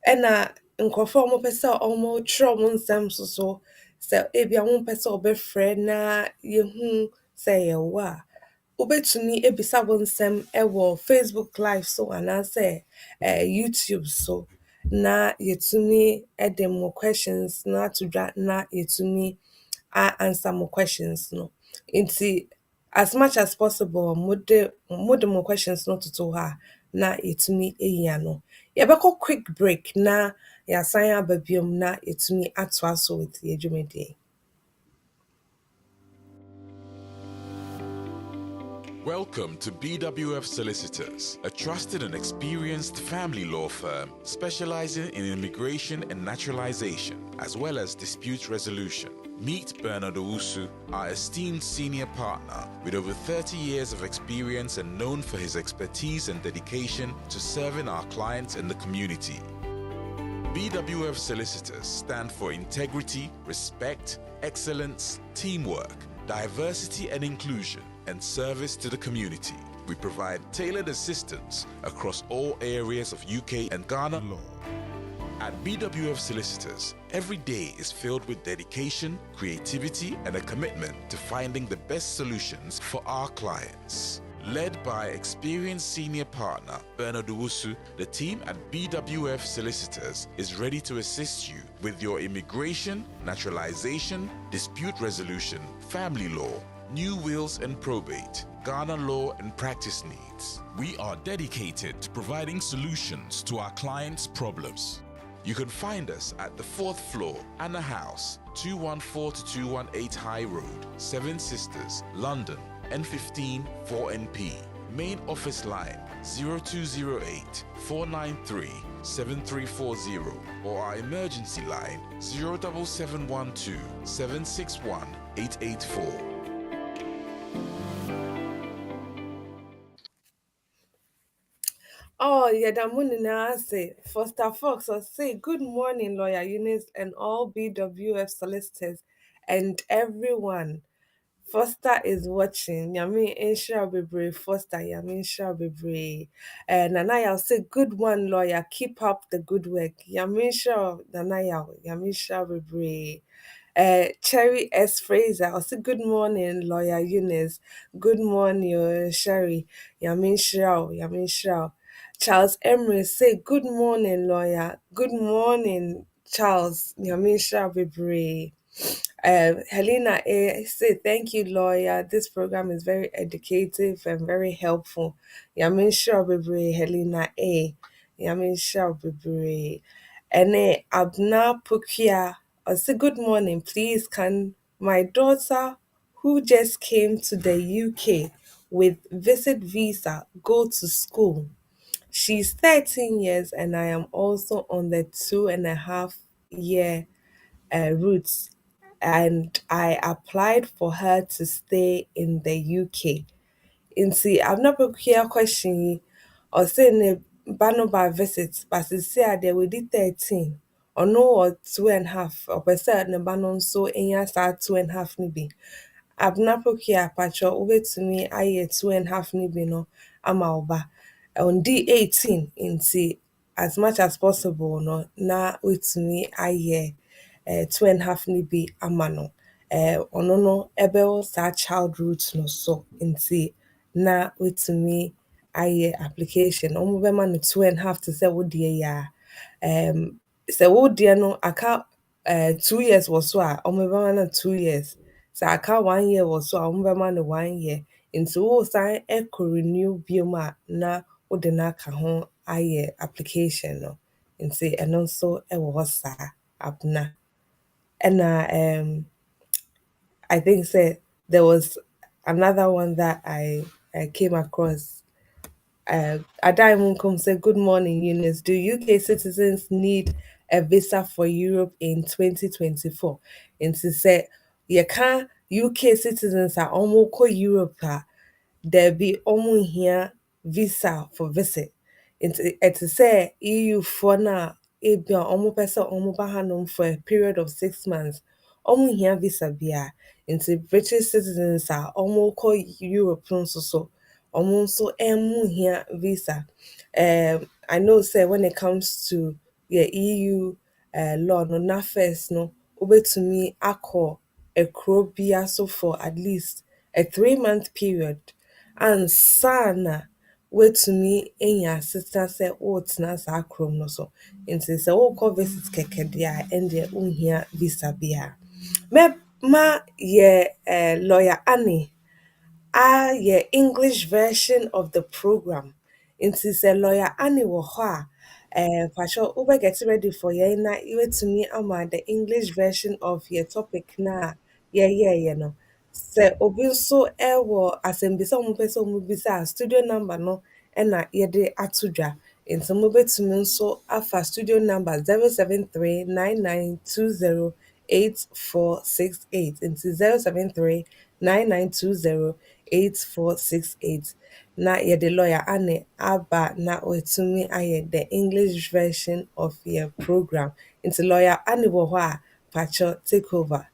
Ɛna nkurɔfoɔ a wɔpɛ sɛ wɔtwerɛ wɔn nsɛm nso so sɛ ebia wɔmpɛ sɛ wɔbɛfrɛ na yɛhu sɛ yɛwɔ a wobɛtumi ebisa wo nsɛm ɛwɔ Facebook live so anaasɛ YouTube so na yɛtumi ɛde mo questions na ato dwa na yɛtumi answer mo questions no. Nti as much as possible mode mo questions no toto hɔ a na yɛtumi eyia no. Yɛbɛkɔ quick break na yɛasan aba biom na yɛtumi atoa so with yɛn dwumadie. Welcome to BWF Solicitors, a trusted and experienced family law firm specializing in immigration and naturalization, as well as dispute resolution. Meet Bernard Owusu, our esteemed senior partner with over 30 years of experience and known for his expertise and dedication to serving our clients and the community. BWF Solicitors stand for integrity, respect, excellence, teamwork, diversity and inclusion, and service to the community. We provide tailored assistance across all areas of UK and Ghana law. At BWF Solicitors, every day is filled with dedication, creativity, and a commitment to finding the best solutions for our clients. Led by experienced senior partner Bernard Owusu, the team at BWF Solicitors is ready to assist you with your immigration, naturalization, dispute resolution, family law, new wills and probate, Ghana law and practice needs. We are dedicated to providing solutions to our clients' problems. You can find us at the 4th floor, Anna House, 214 to 218 High Road, Seven Sisters, London, N15 4NP. Main office line 0208 493 7340 or our emergency line 07712 761 884. Oh, yeah, that morning I say, Foster Fox, I say, good morning, Lawyer Eunice and all BWF solicitors and everyone. Foster is watching. Yami Insha Bebre, Foster, Yami Insha Bebre. And Nanaya, say, good one, lawyer. Keep up the good work. Yami Insha, Nanaya, Yami Insha Bebre. Cherry S. Fraser, I say, good morning, lawyer Eunice. Good morning, Sherry. Yami Insha, Yami Insha. Charles Emery, say, good morning, lawyer. Good morning, Charles. Yami Insha Bebre. Helena A say thank you, lawyer. This program is very educative and very helpful. Yamin Shabibri, Helena A. Yamin Shabibri. And Abna Pukia. I say good morning, please. Can my daughter, who just came to the UK with visit visa, go to school? She's 13 years and I am also on the 2.5 year route, and I applied for her to stay in the UK. Nti abnapekia question yi, ɔse ne ba no ba visit, but sisi a deɛ wadi 13, ɔno wɔ 2.5, ɔpɛ sɛ ne ba no nso nya saa 2.5 no bi. Abnapekia patro wobɛtumi ayɛ 2.5 no bi no ama wo ba. Ɔndi 18 nti as much as possible no na wotumi ayɛ 2.5 no bi ama no. Ɔno no ɛbɛwɔ saa child route no so nti na wotumi ayɛ application. Ɔmo bɛma no 2.5 te sɛ wo deɛ yi a. Sɛ wo deɛ no aka 2 years wɔ so a, ɔmo bɛma no 2 years. Sɛ aka 1 year wɔ so a, ɔmo bɛma no 1 year. Nti wo san ɛkɔ renew biom a na wode no aka ho ayɛ application no. Nti ɛno nso ɛwɔ hɔ saa abna. And I think say there was another one that I came across. Adai Munkum said, good morning, Eunice. Do UK citizens need a visa for Europe in 2024? And she said, you can't, UK citizens are almost Europe. There be almost here visa for visit. It's say EU for now, it be almost person almost bahanom for a period of 6 months. Almost here visa bia. Into British citizens are almost Europe so almost so here visa. I know say when it comes to EU law no na first no to me akọ a bia so for at least a 3-month period ansa na woatumi anya asesa sɛ wotena saa kurom no so. Nti sɛ wokɔ visit kɛkɛ deɛ a ɛndeɛ wonhia visa biara. Mɛma yɛ lawyer Annie yɛ English version of the program. Nti sɛ lawyer Annie wɔ hɔ a Fasho, Uber get ready for you na even to me ama the English version of your topic na no. Sɛ obi nso asɛmbisa a ɔmpɛ sɛ ɔmmisa a studio number no ɛna yɛde ato dwa. Nti mobɛtumi nso afa studio number 07399208468 nti 07399208468 na yɛde lawyer ane aba na watumi ayɛ the English version of your program. Nti lawyer ane wɔ hɔ a pakyɛ take over.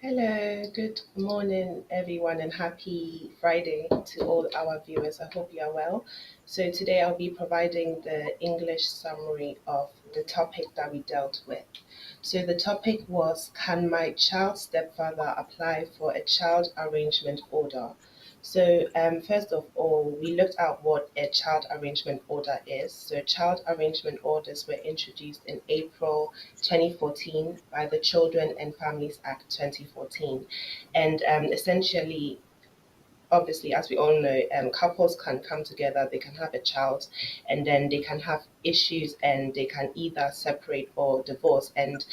Hello, good morning, everyone, and happy Friday to all our viewers. I hope you are well. So, today I'll be providing the English summary of the topic that we dealt with. So, the topic was: Can my child's stepfather apply for a child arrangement order? So, first of all, we looked at what a child arrangement order is. So, child arrangement orders were introduced in April 2014 by the Children and Families Act 2014. And essentially, obviously, as we all know, couples can come together, they can have a child, and then they can have issues and they can either separate or divorce. And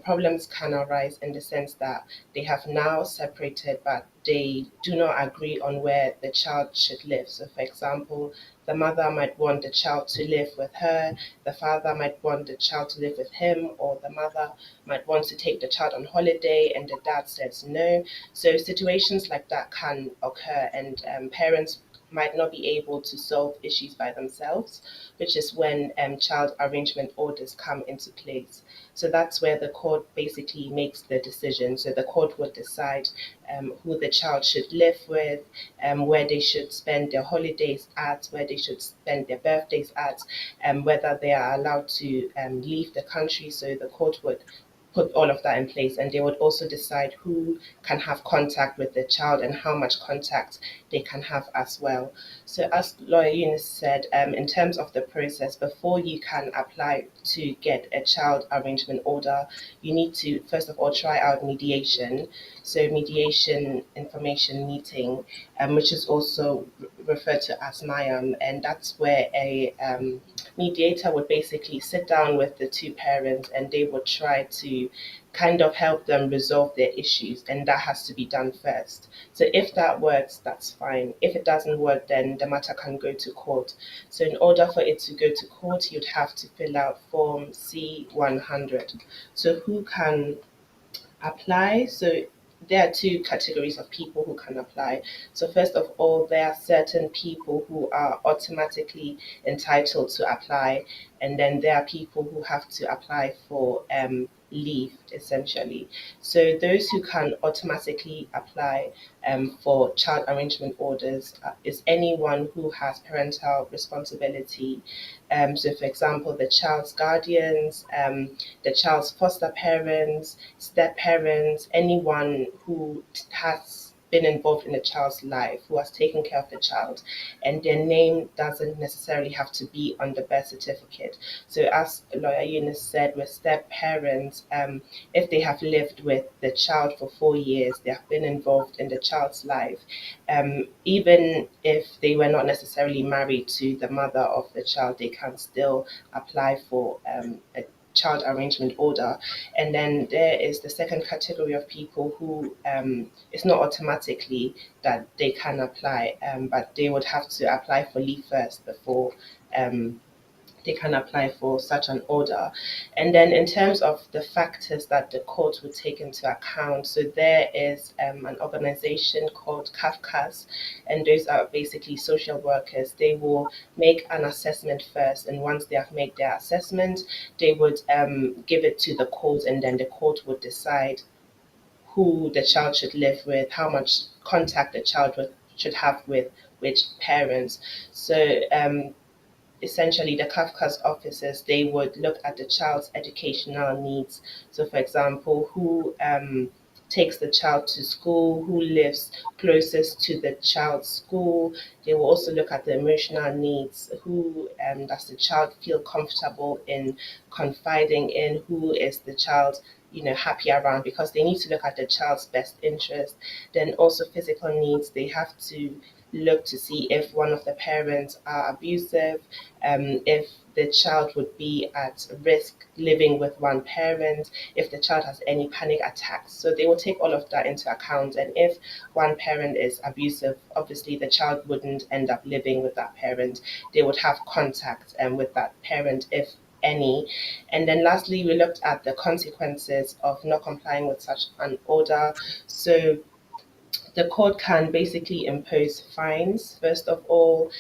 problems can arise in the sense that they have now separated, but they do not agree on where the child should live. So, for example, the mother might want the child to live with her, the father might want the child to live with him, or the mother might want to take the child on holiday and the dad says no. So situations like that can occur, and parents might not be able to solve issues by themselves, which is when child arrangement orders come into place. So that's where the court basically makes the decision. So the court would decide who the child should live with, where they should spend their holidays at, where they should spend their birthdays at, whether they are allowed to leave the country. So the court would put all of that in place, and they would also decide who can have contact with the child and how much contact they can have as well. So, as lawyer Eunice said, in terms of the process, before you can apply to get a child arrangement order, you need to first of all try out mediation. So, mediation information meeting, which is also referred to as MIAM, and that's where a mediator would basically sit down with the two parents and they would try to kind of help them resolve their issues, and that has to be done first. So if that works, that's fine. If it doesn't work, then the matter can go to court. So in order for it to go to court, you'd have to fill out form C100. So who can apply? So there are two categories of people who can apply. So first of all, there are certain people who are automatically entitled to apply, and then there are people who have to apply for leave, essentially. So those who can automatically apply for child arrangement orders is anyone who has parental responsibility. So, for example, the child's guardians, the child's foster parents, step parents, anyone who has been involved in the child's life, who has taken care of the child, and their name doesn't necessarily have to be on the birth certificate. So, as lawyer Eunice said, with step parents, if they have lived with the child for 4 years, they have been involved in the child's life, even if they were not necessarily married to the mother of the child, they can still apply for a child arrangement order. And then there is the second category of people who it's not automatically that they can apply, but they would have to apply for leave first before they can apply for such an order. And then in terms of the factors that the court would take into account, so there is an organization called CAFCAS, and those are basically social workers. They will make an assessment first, and once they have made their assessment, they would give it to the court, and then the court would decide who the child should live with, how much contact the child should have with which parents. So essentially the Kafka's officers, they would look at the child's educational needs. So, for example, who takes the child to school, who lives closest to the child's school. They will also look at the emotional needs. Who does the child feel comfortable in confiding in? Who is the child, happy around? Because they need to look at the child's best interest. Then also physical needs. They have to look to see if one of the parents are abusive, if the child would be at risk living with one parent, if the child has any panic attacks. So they will take all of that into account. And if one parent is abusive, obviously the child wouldn't end up living with that parent. They would have contact with that parent if any. And then lastly, we looked at the consequences of not complying with such an order. So the court can basically impose fines, first of all,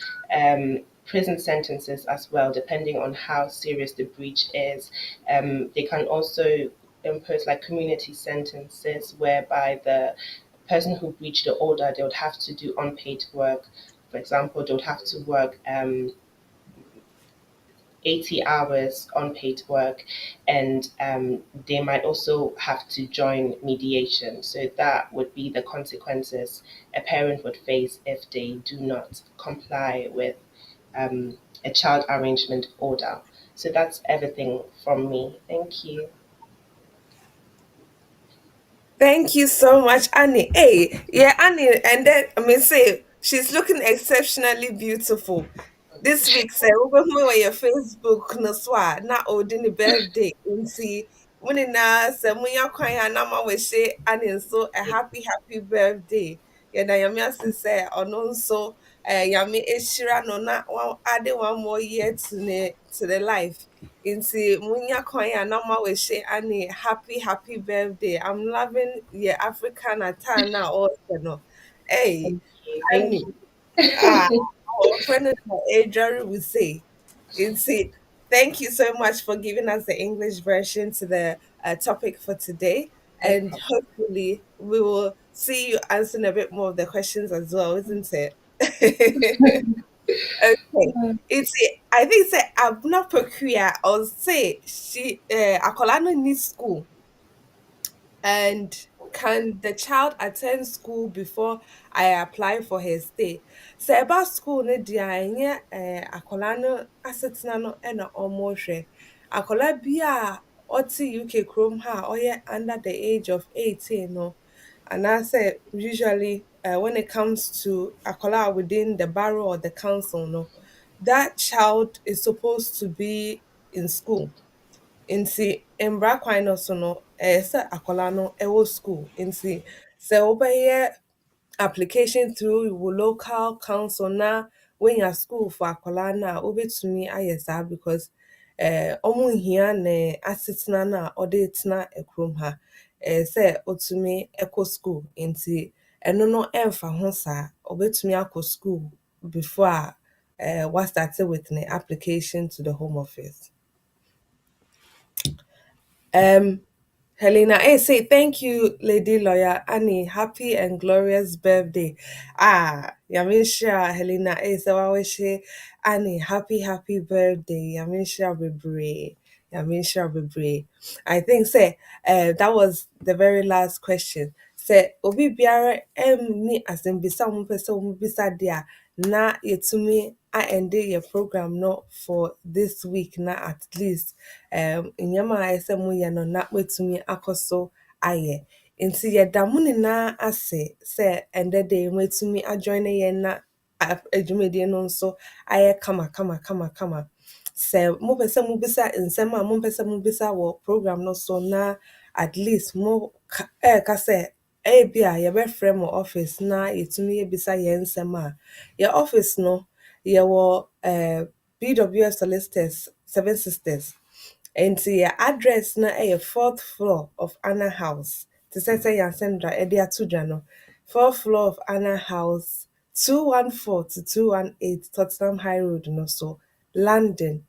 prison sentences as well, depending on how serious the breach is. They can also impose like community sentences, whereby the person who breached the order, they would have to do unpaid work. For example, they would have to work 80 hours unpaid work, and they might also have to join mediation. So that would be the consequences a parent would face if they do not comply with a child arrangement order. So that's everything from me. Thank you. Thank you so much, Annie. Hey, yeah, Annie, and then I mean, say she's looking exceptionally beautiful. This week, say we're going your Facebook no swa na odini birthday. See, when na say when you crying na ma we say Annie so a happy birthday. Yeah, na yami as say ono so yami eshira no na one add one more year to the life. Into Munya Koya Nama we say Annie happy birthday. I'm loving your African attire now also no. Hey, Thank you. Thank Annie. you. Ah, our friend Adrian will say. Into thank you so much for giving us the English version to the topic for today. No And problem. hopefully we will see you answering a bit more of the questions as well, isn't it? Okay. It's I think say I'm not procure or say she akola no need school, and can the child attend school before I apply for her stay? Say about school ne dia enye akola no asetena no e na omo hwe. Akola bi a oti UK Chrome ha or under the age of 18 no. And I say usually when it comes to akola within the borough or the council no, that child is supposed to be in school. Nti mbra kwan no so no sɛ akwadaa no wɔ school nti sɛ wobɛyɛ application through wo local council na woanya school for akwadaa no a wobɛtumi ayɛ saa because ɔmo nhia ne asetena no a ɔde tena kurom ha sɛ ɔtumi kɔ school nti ɛno no ɛmfa ho saa ɔbɛtumi akɔ school before a wastate with ne application to the home office. Um, Helena, hey, say thank you, Lady Lawyer Annie. Happy and glorious birthday. Yamisha, Helena, hey, so I wish Annie happy birthday. Yamisha Bebre. Yamisha Bebre. I think, say, that was the very last question. Say, Obi Biara, ni as in bisa mo pese mo bisa dia na yetumi a ende your program no for this week na at least nneɛma a ɛsɛ moyɛ no na watumi akɔ so ayɛ nti yɛda mo nyinaa ase sɛ ɛndɛ de watumi ajoin yɛn na adwumadie no nso ayɛ kama. Sɛ mopɛ sɛ mobisa nsɛm a mompɛ sɛ mobisa wɔ program no so na at least ɛɛka sɛ ebi a yɛbɛfrɛ mo office na yɛtumi yɛbisa yɛn nsɛm a yɛ office no yɛwɔ BWF Solicitors Seven Sisters. Nti yɛ address na ɛyɛ fourth floor of Anna House. Te sɛ Yansendra ɛde ato dwa no. Fourth floor of Anna House, 214 to 218 Tottenham High Road no so, London.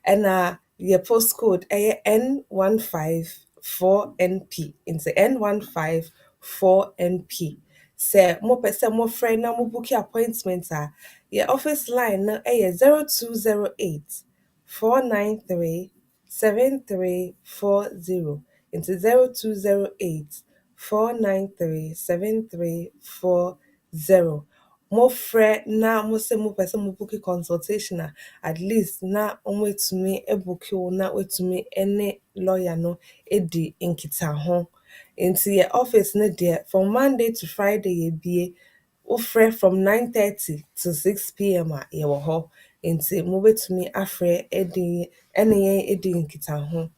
Ɛna yɛ postcode ɛyɛ N154NP. Nti N154NP. Sɛ mopɛ sɛ mofrɛ na mobook appointment a, yɛ office line no ɛyɛ 0208 493 7340 into 0208 493 7340. Mofrɛ na mo sɛ mopɛ sɛ mobook consultation a at least na ɔmotumi book wo na watumi ne lawyer no di nkitaho. Nti yɛ office no deɛ from Monday to Friday yɛbie wofrɛ from 9:30 to 6 p.m. a yɛwɔ hɔ nti mobɛtumi afrɛ ɛne yɛn edi nkitaho.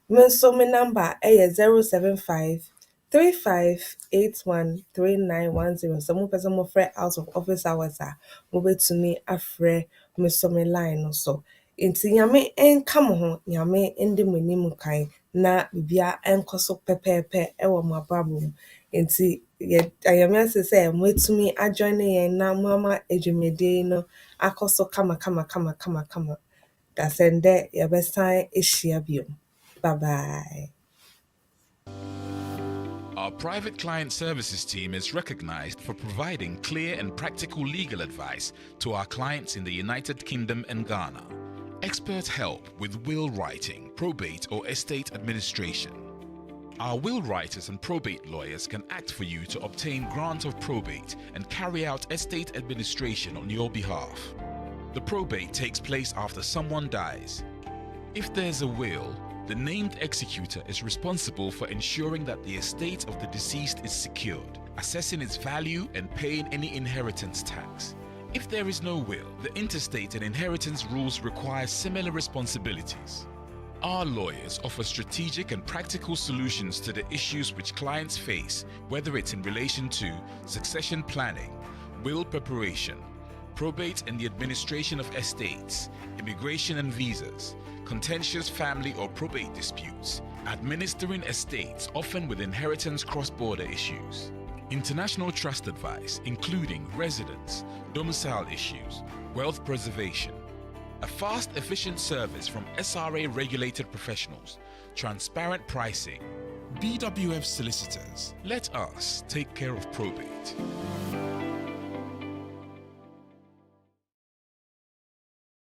Me nso me number ɛyɛ 075 3581 3910. Sɛ mopɛ sɛ mofrɛ out of office hours a mobɛtumi afrɛ me so me line no so. Nti nyame ɛnka mo ho, nyame ndi mo anim kan na bibia ɛnkɔ so pɛpɛɛpɛ ɛwɔ mo abrabɔ mu. Nti ayame ase sɛ moetumi ajoin yɛn na moama adwumadie no akɔ so kama. Dasɛndɛ yɛbɛsan ahyia bio. Bye bye. Our private client services team is recognized for providing clear and practical legal advice to our clients in the United Kingdom and Ghana. Expert help with will writing, probate, or estate administration. Our will writers and probate lawyers can act for you to obtain grant of probate and carry out estate administration on your behalf. The probate takes place after someone dies. If there's a will, the named executor is responsible for ensuring that the estate of the deceased is secured, assessing its value and paying any inheritance tax. If there is no will, the intestate and inheritance rules require similar responsibilities. Our lawyers offer strategic and practical solutions to the issues which clients face, whether it's in relation to succession planning, will preparation, probate and the administration of estates, immigration and visas, contentious family or probate disputes, administering estates often with inheritance cross-border issues, international trust advice including residence, domicile issues, wealth preservation, a fast, efficient service from SRA-regulated professionals, transparent pricing. BWF Solicitors, let us take care of probate.